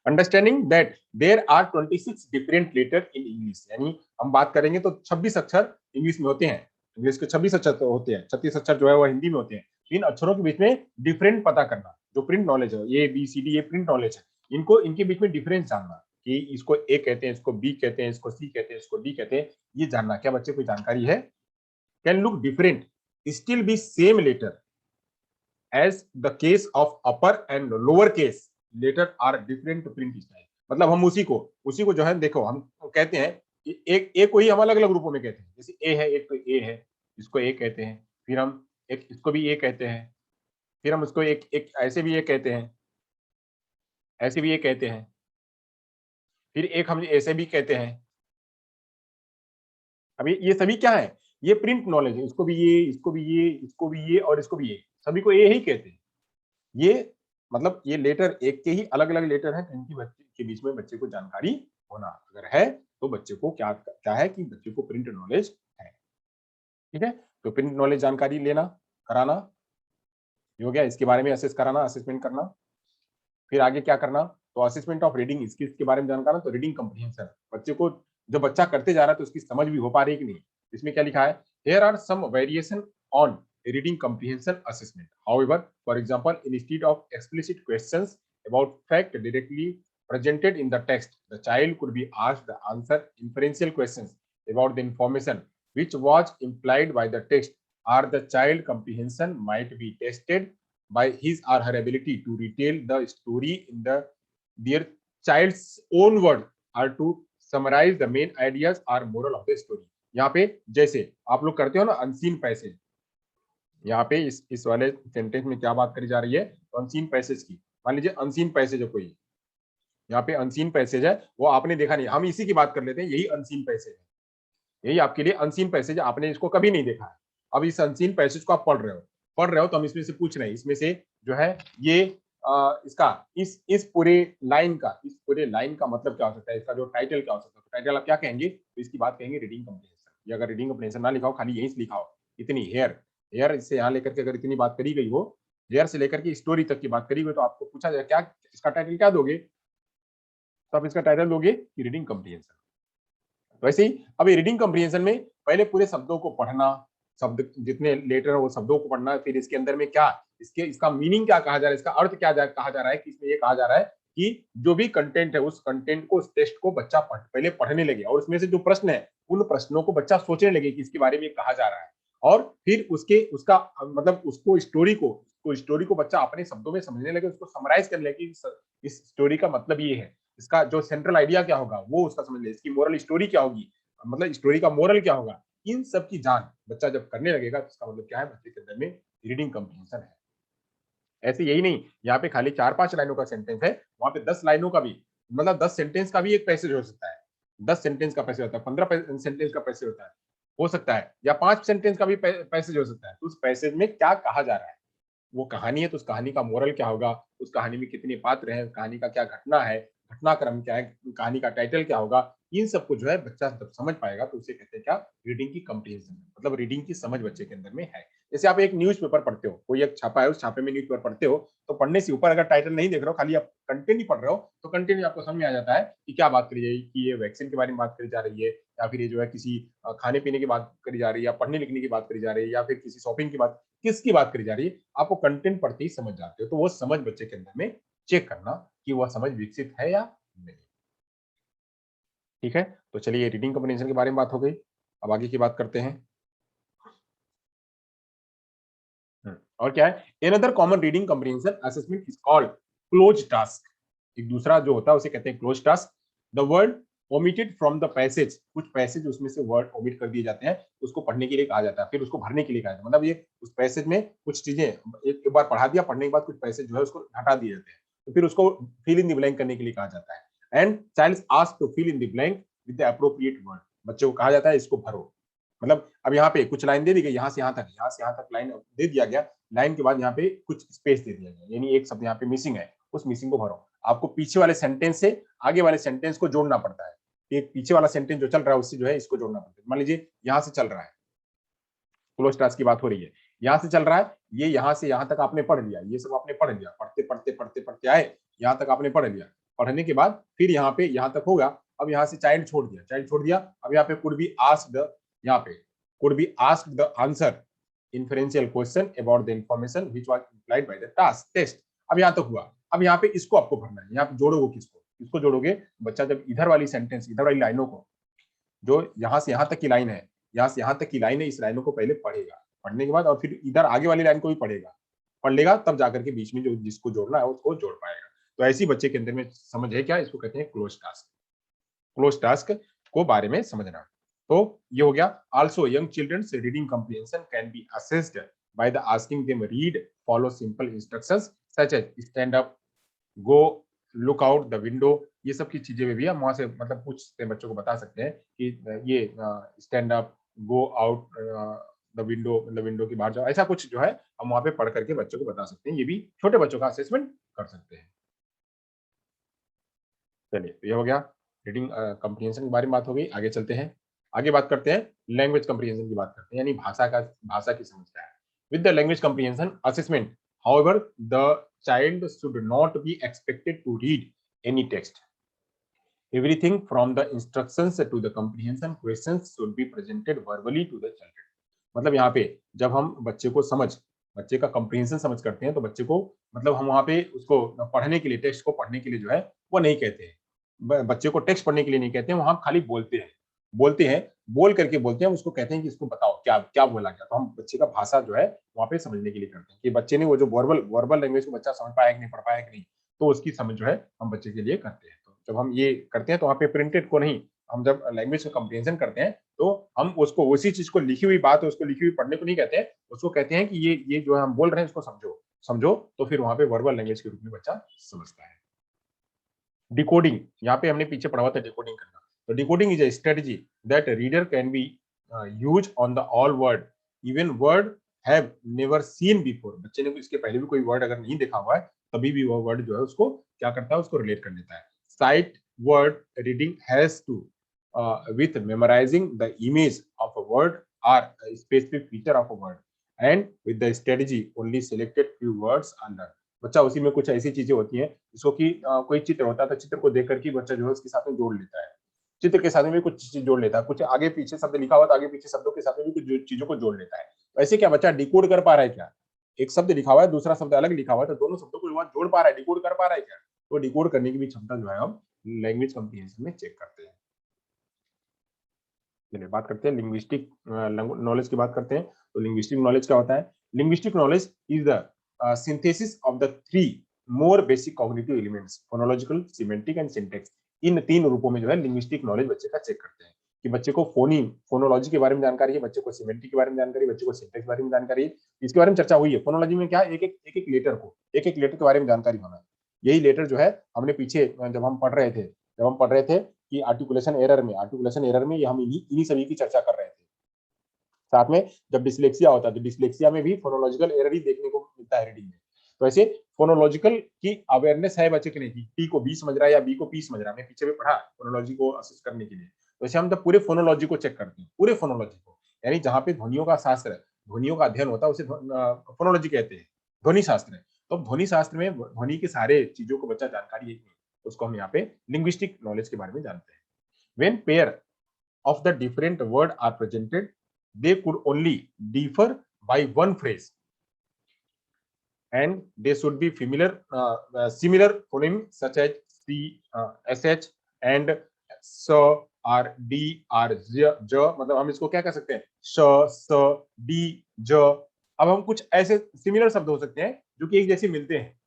S1: Understanding that there are 26 different letter in English, यानी हम बात करेंगे तो 26 अक्षर इंग्लिश में होते हैं, इंग्लिश के 26 अक्षर तो होते हैं, 36 अक्षर जो है वो हिंदी में होते हैं। इन अक्षरों के बीच में डिफरेंट पता करना, जो प्रिंट नॉलेज है, ABCD ये प्रिंट नॉलेज है, इनको इनके बीच में डिफरेंस जानना कि इसको A कहते हैं, इसको B कहते हैं, इसको C कहते हैं, इसको D कहते हैं, ये जानना। क्या बच्चे को जानकारी है? Can look different still be same letter as the case of upper and lower case letter are different print style. मतलब हम उसी को जो है देखो, हम कहते हैं कि एक ए को ही हम अलग अलग रूपों में कहते हैं, जैसे ए है, एक तो ए है, इसको ए कहते हैं, फिर हम एक इसको भी ए कहते हैं, फिर हम उसको एक ऐसे भी ए कहते हैं, ऐसे भी ए कहते हैं, फिर एक हम ऐसे भी कहते हैं। अब ये सभी क्या है, ये प्रिंट नॉलेज है, इसको भी ये, इसको भी ये, इसको भी ये और इसको भी ये, सभी को ए ही कहते हैं। ये मतलब ये लेटर एक के ही अलग अलग लेटर हैं, इनकी बच्चे के बीच में बच्चे को जानकारी होना अगर है तो बच्चे को क्या है कि बच्चे को प्रिंट नॉलेज है। ठीक है, तो प्रिंट नॉलेज जानकारी लेना, कराना, ये हो गया। इसके बारे में असेस कराना, असेसमेंट करना। फिर आगे क्या करना, तो असेसमेंट ऑफ रीडिंग स्किल्स के बारे में जानना, तो रीडिंग कम्प्रीहेंशन, बच्चे को जब बच्चा करते जा रहा है तो उसकी समझ भी हो पा रही है कि नहीं। इसमें क्या लिखा है, here are some variation on reading comprehension assessment. However, for example, instead of explicit questions about fact directly presented in the text, the child could be asked to answer inferential questions about the information which was implied by the text, or the child comprehension might be tested by his or her ability to retell the story in their child's own words or to summarize the main ideas or moral of the story. यहाँ पे जैसे आप लोग करते हो ना unseen passage, यहाँ पे इस वाले सेंटेंस में क्या बात करी जा रही है, तो अनसीन पैसेज की। मान लीजिए अनसीन पैसेज है कोई, यहाँ पे अनसीन पैसेज है, वो आपने देखा नहीं, हम इसी की बात कर लेते हैं, यही अनसीन पैसेज है, यही आपके लिए अनसीन पैसेज है, आपने इसको कभी नहीं देखा है। अब इस अनसीन पैसेज को आप पढ़ रहे हो तो हम इसमें से पूछ रहे हैं, इसमें से जो है ये इसका इस पूरे लाइन का मतलब क्या हो सकता है, इसका जो टाइटल क्या हो सकता है, टाइटल आप क्या कहेंगे, तो इसकी बात कहेंगे रीडिंग कम्प्रीहेंशन। ये अगर रीडिंग कम्प्रीहेंशन ना लिखा हो, खाली यहीं से लिखा हो, इतनी हेयर से यहाँ लेकर के अगर इतनी बात करी गई हो, हेयर से लेकर के स्टोरी तक की बात करी गई, तो आपको पूछा जाए क्या इसका टाइटल क्या दोगे, तो आप इसका टाइटल दोगे कि रीडिंग कम्प्रीहेंशन। वैसे ही अब ये रीडिंग कम्प्रीहेंशन में पहले पूरे शब्दों को पढ़ना, शब्द जितने लेटर है वो शब्दों को पढ़ना, फिर इसके अंदर में क्या इसका मीनिंग क्या कहा जा रहा है, इसका अर्थ क्या कहा जा रहा है, कि इसमें ये कहा जा रहा है कि जो भी कंटेंट है उस कंटेंट को, उस टेक्स्ट को बच्चा पहले पढ़ने लगे, और उसमें से जो प्रश्न है उन प्रश्नों को बच्चा सोचने लगे कि इसके बारे में कहा जा रहा है, और फिर उसका मतलब उसको स्टोरी को बच्चा अपने शब्दों में समझने लगे, उसको समराइज कर ले कि इस स्टोरी का मतलब ये है, इसका जो सेंट्रल आइडिया क्या होगा वो उसका समझ ले, इसकी मोरल स्टोरी क्या होगी, मतलब स्टोरी का मोरल क्या होगा, इन सब की जान बच्चा जब करने लगेगा तो इसका मतलब क्या है, बच्चे के अंदर में रीडिंग कम्प्रीहेंशन है। ऐसे यही नहीं, यहाँ पे खाली 4-5 लाइनों का सेंटेंस है, वहां पे 10 लाइनों का भी, मतलब 10 सेंटेंस का भी एक पैसेज हो सकता है, 10 सेंटेंस का पैसेज होता है, 15 सेंटेंस का पैसेज होता है, हो सकता है, या 5 सेंटेंस का भी पैसेज हो सकता है। तो उस पैसेज में क्या कहा जा रहा है, वो कहानी है तो उस कहानी का मोरल क्या होगा, उस कहानी में कितने पात्र हैं, कहानी का क्या घटना है, घटनाक्रम क्या है, कहानी का टाइटल क्या होगा, इन सबको जो है बच्चा जब समझ पाएगा तो उसे कहते हैं क्या, रीडिंग की कम्प्रीहेंशन, मतलब रीडिंग की समझ बच्चे के अंदर में है। जैसे आप एक न्यूज़पेपर पढ़ते हो, कोई एक छापा है, उस छापे में न्यूज़पेपर पढ़ते हो, तो पढ़ने से ऊपर अगर टाइटल नहीं देख रहे हो, खाली आप कंटेंट ही पढ़ रहे हो, तो कंटेंट में आपको समझ में आ जाता है कि क्या बात करी जाएगी, कि ये वैक्सीन के बारे में बात करी जा रही है, या फिर ये जो है किसी खाने पीने की बात करी जा रही है, या पढ़ने लिखने की बात करी जा रही है, या फिर किसी शॉपिंग की बात, किसकी बात करी जा रही है, आपको कंटेंट पढ़ते ही समझ जाते हो। तो वो समझ बच्चे के अंदर में चेक करना कि वह समझ विकसित है या नहीं। ठीक है, तो चलिए रीडिंग कम्प्रीहेंशन के बारे में बात हो गई, अब आगे की बात करते हैं। और क्या है, another common reading comprehension assessment is called close task. एक दूसरा जो होता है उसे कहते हैं close task. The word omitted from the passage, कुछ पैसेज उसमें से वर्ड ओमिट कर दिए जाते हैं, उसको पढ़ने के लिए कहा जाता है, फिर उसको भरने के लिए कहा जाता है। मतलब ये उस पैसेज में कुछ चीजें एक बार पढ़ा दिया, पढ़ने के बाद कुछ पैसेज जो है उसको हटा दिए जाते हैं, तो फिर उसको फिल इन द ब्लैंक करने के लिए कहा जाता है। And child asked to fill in the blank with the appropriate word, बच्चे को कहा जाता है इसको भरो। मतलब अब यहाँ पे कुछ लाइन दे दी गई, यहाँ से यहाँ तक लाइन दे दिया गया, लाइन के बाद यहाँ पे कुछ स्पेस दे दिया गया, यानी एक शब्द यहाँ पे मिसिंग है, उस मिसिंग को भरो। आपको पीछे वाले सेंटेंस से आगे वाले सेंटेंस को जोड़ना पड़ता है, एक पीछे वाला सेंटेंस जो चल रहा है उससे जो है इसको जोड़ना पड़ता है। मान लीजिए यहाँ से चल रहा है, क्लोज टास्क की बात हो रही है, यहाँ से चल रहा है, ये यहाँ से यहाँ तक आपने पढ़ लिया, ये सब आपने पढ़ लिया, पढ़ते आए, यहाँ तक आपने पढ़ लिया। पढ़ने के बाद फिर यहाँ पे यहाँ तक होगा, अब यहाँ से चाइल्ड छोड़ दिया, अब यहाँ पे कुड बी आस्क्ड, यहाँ पे could be asked the answer inferential question about the information which was implied by the task test। अब यहाँ तक हुआ, अब यहाँ पे इसको आपको भरना है, यहाँ पे जोड़ोगे किसको जोड़ोगे, बच्चा जब इधर वाली सेंटेंस, इधर वाली लाइनों को, जो यहाँ से यहाँ तक की लाइन है, यहाँ से यहाँ तक की लाइन है, इस लाइनों को पहले पढ़ेगा, पढ़ने के बाद और फिर इधर आगे वाली लाइन को भी पढ़ लेगा, तब जाकर के बीच में जो जिसको जोड़ना है उसको जोड़ पाएगा। तो ऐसी बच्चे के अंदर में समझ है क्या, इसको कहते हैं क्लोज टास्क को बारे में समझना। तो ये हो गया। Also young children's reading comprehension can be assessed by the asking them read, follow simple instructions such as stand up, go, look out the window. ये सब की चीजें में भी हम वहां से मतलब पूछते बच्चों को बता सकते हैं कि ये stand up, go out the window की बाहर जाओ, ऐसा कुछ जो है हम वहां पे पढ़ करके बच्चों को बता सकते हैं। ये भी छोटे बच्चों का असेसमेंट कर सकते हैं। चलिए, तो ये हो गया रीडिंग कम्प्रीहेंशन के बारे में बात हो गई। आगे चलते हैं, आगे बात करते हैं लैंग्वेज कम्प्रीहेंशन की बात करते हैं, यानी भाषा की समझ क्या है। With the language comprehension assessment, however the child should not be expected to read any text, everything from the instructions to the comprehension questions should be presented verbally to the children. मतलब यहाँ पे जब हम बच्चे का comprehension समझ करते हैं, तो बच्चे को मतलब हम वहाँ पे उसको पढ़ने के लिए, टेक्स्ट को पढ़ने के लिए जो है वो नहीं कहते हैं, बच्चे को टेक्स्ट पढ़ने के लिए नहीं कहते हैं, वहां खाली बोल करके बोलते हैं, उसको कहते हैं कि इसको बताओ क्या क्या बोला गया। तो हम बच्चे का भाषा जो है वहां पे समझने के लिए करते हैं कि बच्चे ने वो जो वर्बल लैंग्वेज को बच्चा समझ पाया कि नहीं, पढ़ पाया कि नहीं, तो उसकी समझ जो है हम बच्चे के लिए करते हैं। तो जब हम ये करते हैं तो वहाँ पे प्रिंटेड को नहीं, हम जब लैंग्वेज का कम्प्रीहेंशन करते हैं तो हम उसको उसी चीज को लिखी हुई बात है, उसको लिखी हुई पढ़ने को नहीं कहते हैं, उसको कहते हैं कि ये जो हम बोल रहे हैं इसको समझो, तो फिर वहां पे वर्बल लैंग्वेज के रूप में बच्चा समझता है। डिकोडिंग, यहाँ पे हमने पीछे पढ़ा हुआ था डिकोडिंग करना। तो decoding is a strategy that reader can be use on the all word even word have never seen before. बच्चे ने इसके पहले भी कोई वर्ड अगर नहीं देखा हुआ है, तभी भी वो वर्ड जो है उसको क्या करता है, उसको रिलेट कर लेता है। Sight word reading has to with memorizing the image of a word or a specific feature of a word, and with the strategy only selected few words are learned। बच्चा उसी में कुछ ऐसी चीजें होती हैं जिसको कि कोई चित्र होता है, तो चित्र को देख करके बच्चा जो है उसके साथ में जोड़ लेता है, चित्र के साथ में भी कुछ चीज जोड़ लेता है, कुछ आगे पीछे शब्द लिखा हुआ तो आगे पीछे शब्दों के साथ में भी कुछ चीजों को जोड़ लेता है। तो ऐसे क्या बच्चा डिकोड कर पा रहा है क्या, एक शब्द लिखा हुआ है, दूसरा शब्द अलग लिखा हुआ है, तो दोनों शब्दों को वहां जोड़ पा रहा है, डिकोड कर पा रहा है क्या, तो डिकोड करने की भी क्षमता जो है हम लैंग्वेज कम्प्रीहेंशन में चेक करते हैं। चलिए बात करते हैं लिंग्विस्टिक नॉलेज की बात करते हैं। तो लिंग्विस्टिक नॉलेज क्या होता है? Linguistic knowledge is the synthesis of the three more basic cognitive elements, phonological, semantic and syntax. इन तीन रूपों में जो है लिंग्विस्टिक नॉलेज बच्चे का चेक करते हैं कि बच्चे को फोनोलॉजी के बारे में जानकारी है, बच्चे को सिमेंटिक के बारे में जानकारी है, बच्चे को सिंटैक्स के बारे में जानकारी है। इसके बारे में चर्चा हुई है। फोनोलॉजी में क्या, एक एक लेटर के बारे में जानकारी होना है। यही लेटर जो है हमने पीछे जब हम पढ़ रहे थे कि आर्टिकुलेशन एरर में ये हम इन्हीं सभी की चर्चा कर रहे थे साथ में जब डिसलेक्सिया होता है तो डिसलेक्सिया में भी फोनोलॉजिकल एरर ही देखने को मिलता है रीडिंग में। तो ऐसे फोनोलॉजिकल की अवेयरनेस है बच्चे के लिए कि टी को बी समझ रहा है या बी को पी समझ रहा है, हमने पीछे भी पढ़ा फोनोलॉजी को असेस करने के लिए। तो ऐसे हम जब पूरे फोनोलॉजी को चेक करते हैं, पूरे फोनोलॉजी को, यानी जहाँ पे ध्वनियों का शास्त्र, ध्वनियों का अध्ययन होता है उसे फोनोलॉजी कहते हैं, ध्वनि शास्त्र है। तो ध्वनि शास्त्र में ध्वनि के सारे चीजों को बच्चा जानकारी है, उसको हम यहाँ पे लिंग्विस्टिक नॉलेज के बारे में जानते हैं। When pair of the different word are presented, they could only differ by one phrase, and they should be similar phoneme such as c, sh and s, r, d, r, j। मतलब हम इसको क्या कह सकते हैं, श, स, D, ज। अब हम कुछ ऐसे सिमिलर शब्द हो सकते हैं जो कि एक जैसे मिलते हैं,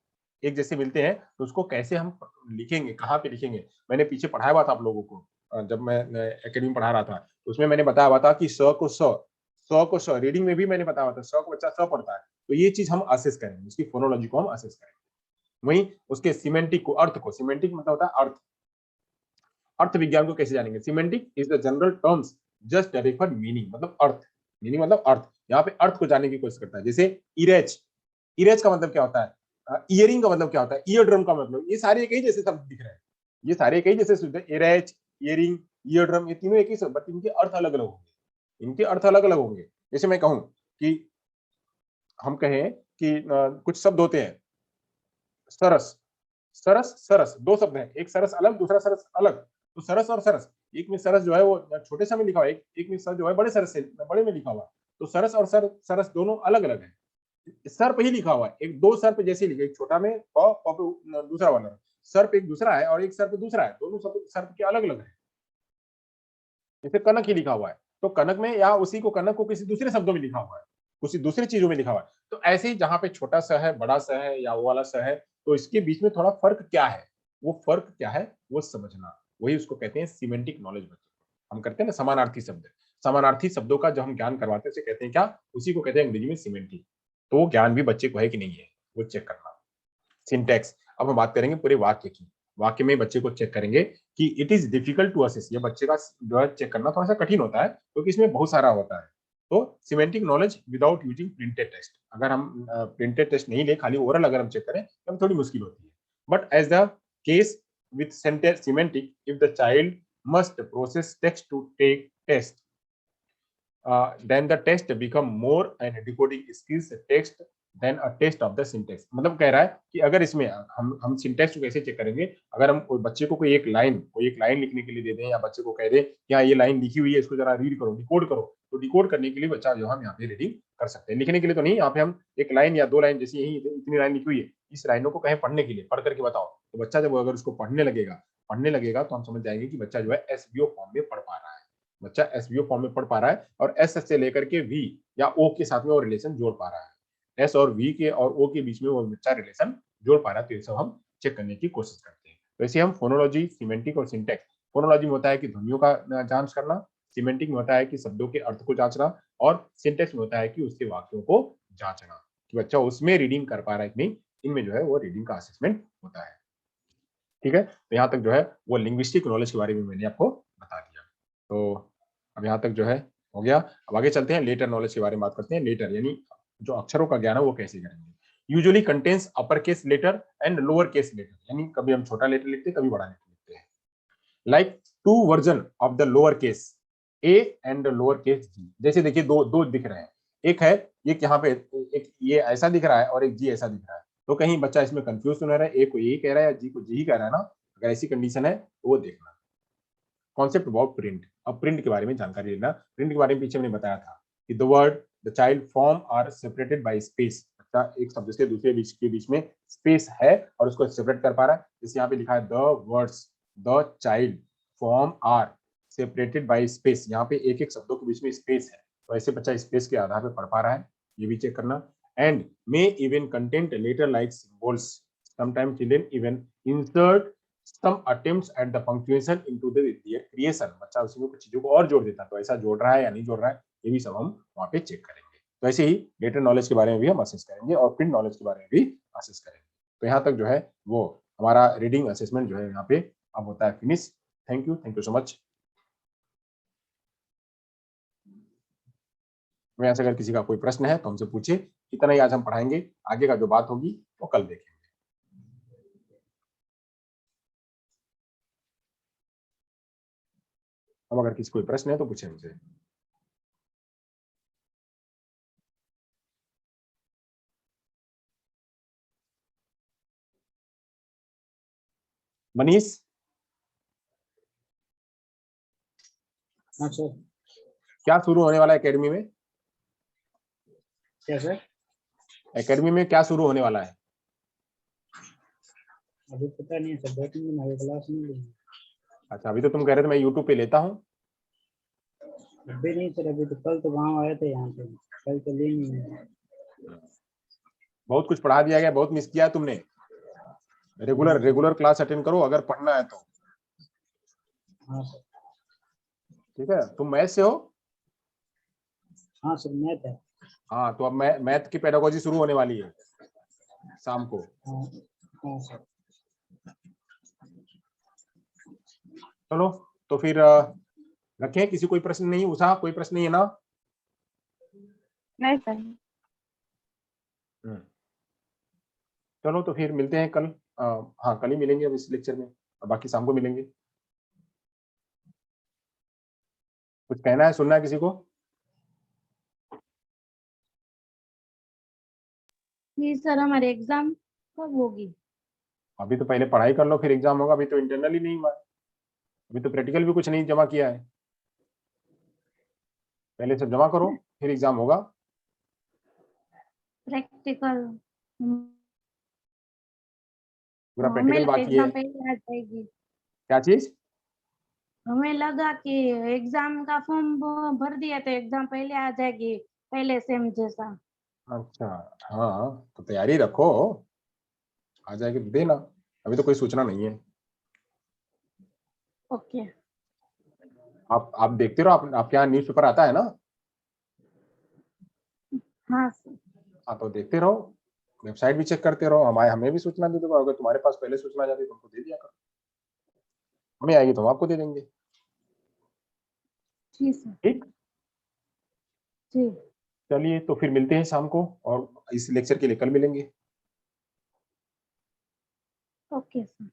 S1: एक जैसे मिलते हैं, तो उसको कैसे हम लिखेंगे, कहाँ पे लिखेंगे। मैंने पीछे पढ़ाया हुआ था आप लोगों को, जब मैं एकेडमी में पढ़ा रहा था, तो उसमें मैंने बताया हुआ था कि स को स, रीडिंग में भी मैंने बताया हुआ था, स को बच्चा स पढ़ता है, तो ये चीज हम असेस करेंगे, उसकी फोनोलॉजी को हम असेस करेंगे। वहीं उसके सिमेंटिक को, अर्थ को, सिमेंटिक मतलब होता है अर्थ, अर्थ विज्ञान को कैसे जानेंगे। Semantic is the general terms just refer meaning, मतलब अर्थ, मीनिंग मतलब अर्थ, यहाँ पे अर्थ को जानने की कोशिश करता है। जैसे इरेज, इरेज का मतलब क्या होता है, ईयरिंग का मतलब क्या होता है, ईयर ड्रम का मतलब, ये सारे एक ही जैसे शब्द दिख रहे हैं, ये सारे एक ही जैसे शब्द है, इरेज, ईयरिंग, ईयर ड्रम, ये तीनों एक ही शब्द, बट इनके अर्थ अलग अलग होंगे, इनके अर्थ अलग अलग होंगे। जैसे मैं कहूं कि हम कहें कि कुछ शब्द होते हैं, सरस, सरस, सरस, दो शब्द हैं, एक सरस अलग, दूसरा सरस अलग। तो सरस और सरस, एक में सरस जो है वो छोटे सा में लिखा हुआ है, एक में सरस जो है बड़े सरस से बड़े में लिखा हुआ है। तो सरस और सरस दोनों अलग अलग है। सर्प ही लिखा हुआ है, एक दो सर्प जैसे लिखे, एक छोटा में प पे दूसरा वाला सर्प एक दूसरा है और एक सर्प दूसरा है, दोनों सर्प के अलग अलग है। जैसे कनक ही लिखा हुआ है, तो कनक में या उसी को कनक को किसी दूसरे शब्दों में लिखा हुआ है, किसी दूसरी चीजों में लिखा हुआ है। तो ऐसे ही जहां पे छोटा सा है, बड़ा सा है या वो वाला सा है, तो इसके बीच में थोड़ा फर्क क्या है, वो फर्क क्या है वो समझना, वही उसको कहते हैं सिमेंटिक नॉलेज। बच्चों हम करते हैं ना समानार्थी शब्द, समानार्थी शब्दों का जो हम ज्ञान करवाते हैं उसे कहते हैं क्या, उसी को कहते हैं अंग्रेजी में सिमेंटिक। तो वो ज्ञान भी बच्चे को है कि नहीं है, वो चेक करना। सिंटैक्स, अब हम बात करेंगे पूरे वाक्य की, वाक्य में बच्चे को चेक करेंगे कि it is difficult to assess, ये बच्चे का जो है चेक करना थोड़ा सा कठिन होता है क्योंकि इसमें बहुत सारा होता है। तो semantic knowledge without using printed test, अगर हम प्रिंटेड टेस्ट नहीं ले, खाली ओरल अगर हम चेक करें तो थोड़ी मुश्किल होती है। But as the case with semantic, if the child must process text to take test, then the test become more and decoding skills text than a test of the syntax। मतलब कह रहा है कि अगर इसमें हम सिंटेक्स को कैसे चेक करेंगे, अगर हम बच्चे को कोई एक लाइन लिखने के लिए दे दें या बच्चे को कह दें कि हाँ ये लाइन लिखी हुई है, इसको जरा रीड करो, डिकोड करो, तो डिकोड करने के लिए बच्चा जो हम यहाँ पे रीडिंग कर सकते हैं, लिखने के लिए तो नहीं। यहाँ पे हम एक लाइन या दो लाइन, जैसे यही इतनी लाइन लिखी हुई है, इस लाइनों को कहें पढ़ने के लिए, पढ़ करके बताओ, तो बच्चा जब अगर उसको पढ़ने लगेगा तो हम समझ जाएंगे कि बच्चा जो है एसवीओ फॉर्म में पढ़ पा रहा है, बच्चा एसवीओ फॉर्म में पढ़ पा रहा है और एस से लेकर के वी या ओ के साथ में वो रिलेशन जोड़ पा रहा है, एस और वी के और ओ के बीच में वो बच्चा रिलेशन जोड़ पा रहा है। तो ये सब हम चेक करने की कोशिश करते हैं। वैसे हम फोनोलॉजी, सिमेंटिक और सिंटैक्स, फोनोलॉजी में होता है कि ध्वनियों का जांच करना, सिमेंटिक में होता है कि शब्दों के अर्थ को जांचना, और सिंटैक्स में होता है कि उसके वाक्यों को जांचना कि बच्चा उसमें रीडिंग कर पा रहा है कि नहीं, इनमें जो है वो रीडिंग का असेसमेंट होता है। ठीक है, तो यहाँ तक जो है वो लिंग्विस्टिक नॉलेज के बारे में मैंने आपको बता दिया। तो अब यहाँ तक जो है हो गया। अब आगे चलते हैं, लेटर नॉलेज के बारे में बात करते हैं। लेटर यानी जो अक्षरों का ज्ञान है वो कैसे करेंगे। Usually contains upper case letter and lower case letter, यानी कभी हम छोटा लेटर लिखते हैं, कभी बड़ा लेटर लिखते हैं। Like two version of the lower case a and lower case g. जैसे देखिए दो दिख रहे हैं, एक है ये यहाँ पे, एक ये ऐसा दिख रहा है और एक जी ऐसा दिख रहा है, तो कहीं बच्चा इसमें कंफ्यूज तो नहीं रहा है, ए को ए कह रहा है या जी को जी कह रहा है ना, अगर ऐसी कंडीशन है तो वो देखना। कॉन्सेप्ट अबाउट प्रिंट, अब प्रिंट के बारे में जानकारी लेना। प्रिंट के बारे में पीछे मैंने बताया था कि the word the child form are separated by space, बच्चा एक शब्द से दूसरे के बीच में स्पेस है और उसको सेपरेट कर पा रहा है। जैसे यहाँ पे लिखा है the words the child form are separated by space, यहाँ पे एक एक शब्दों के बीच में स्पेस है, तो ऐसे बच्चा स्पेस के आधार पर पढ़ पा रहा है, ये भी चेक करना। And may even content letter like symbols, sometimes children even insert some attempts at the punctuation into the creation, बच्चा उसमें कुछ चीजों को और जोड़ देता है, तो ऐसा जोड़ रहा है या नहीं जोड़ रहा है, ये भी सब हम वहाँ पे चेक करेंगे। तो ऐसे ही लेटर नॉलेज के बारे में भी हम असेस करेंगे और प्रिंट नॉलेज के बारे में भी असेस करेंगे। तो यहाँ तक जो है वो हमारा रीडिंग असेसमेंट जो है यहाँ पे अब होता है finish. Thank you so much. वैसे अगर किसी का कोई प्रश्न है तो हमसे पूछे। इतना ही आज हम पढ़ाएंगे, आगे का जो बात होगी वो कल देखेंगे। अब अगर किसी कोई प्रश्न है तो पूछे हमसे। मनीष,
S4: हाँ सर।
S1: क्या शुरू होने वाला है एकेडमी में?
S4: क्या सर?
S1: एकेडमी में क्या शुरू होने वाला है?
S4: अभी पता नहीं है सर, 2-3 दिन आगे क्लास नहीं ली।
S1: अच्छा, अभी तो तुम कह रहे थे मैं यूट्यूब पे लेता हूँ।
S4: अभी नहीं सर, अभी तो कल तो गाँव आए थे यहाँ पे, कल तो ली नहीं है।
S1: बहुत कुछ पढ़ा दिया गया, बहुत मिस किया है तुमने। रेगुलर क्लास अटेंड करो अगर पढ़ना है तो।
S4: हाँ सर।
S1: ठीक है, तुम मैथ से हो?
S4: हाँ सर, मैथ है।
S1: हाँ, तो अब मैथ की पेडागोजी शुरू होने वाली है शाम को।
S4: हाँ हाँ सर।
S1: चलो तो फिर रखें। किसी कोई प्रश्न नहीं? उषा, कोई प्रश्न नहीं है ना?
S6: नहीं सर।
S1: चलो तो फिर मिलते हैं कल। हाँ, कल ही मिलेंगे अब इस लेक्चर में, और बाकी शाम को मिलेंगे। कुछ कहना है, सुनना है किसी को?
S7: जी सर, हमारे एग्जाम कब होगी?
S1: अभी तो पहले पढ़ाई कर लो, फिर एग्जाम होगा। अभी तो इंटरनल ही नहीं हुआ है, अभी तो प्रैक्टिकल भी कुछ नहीं जमा किया है। पहले सब जमा करो, फिर एग्जाम होगा।
S7: प्रैक्टिकल?
S1: पूरा
S7: हमें
S1: प्रैक्टिकल
S7: लगा
S1: बाकी है।
S7: एग्जाम पहले आ जाएगी।
S1: क्या चीज?
S7: हमें लगा कि एग्जाम का फॉर्म भर दिया तो एग्जाम पहले आ जाएगी, पहले सेम जैसा।
S1: अच्छा, हाँ तो तैयारी रखो, आ जाएगी तो देना। अभी तो कोई सूचना नहीं है।
S7: ओके।
S1: आप देखते रहो, आपके यहाँ न्यूज़पेपर आता है ना?
S7: हाँ सर।
S1: हाँ तो देखते रहो, वेबसाइट भी चेक करते रहो। हमें भी सूचना दे दो, अगर तुम्हारे पास पहले सूचना जाती तो हमको दे दिया करो। हमें आएगी तो हम आपको दे देंगे।
S7: जी सर।
S1: ठीक,
S7: जी।
S1: चलिए तो फिर मिलते हैं शाम को, और इस लेक्चर के लिए कल मिलेंगे।
S7: Okay sir.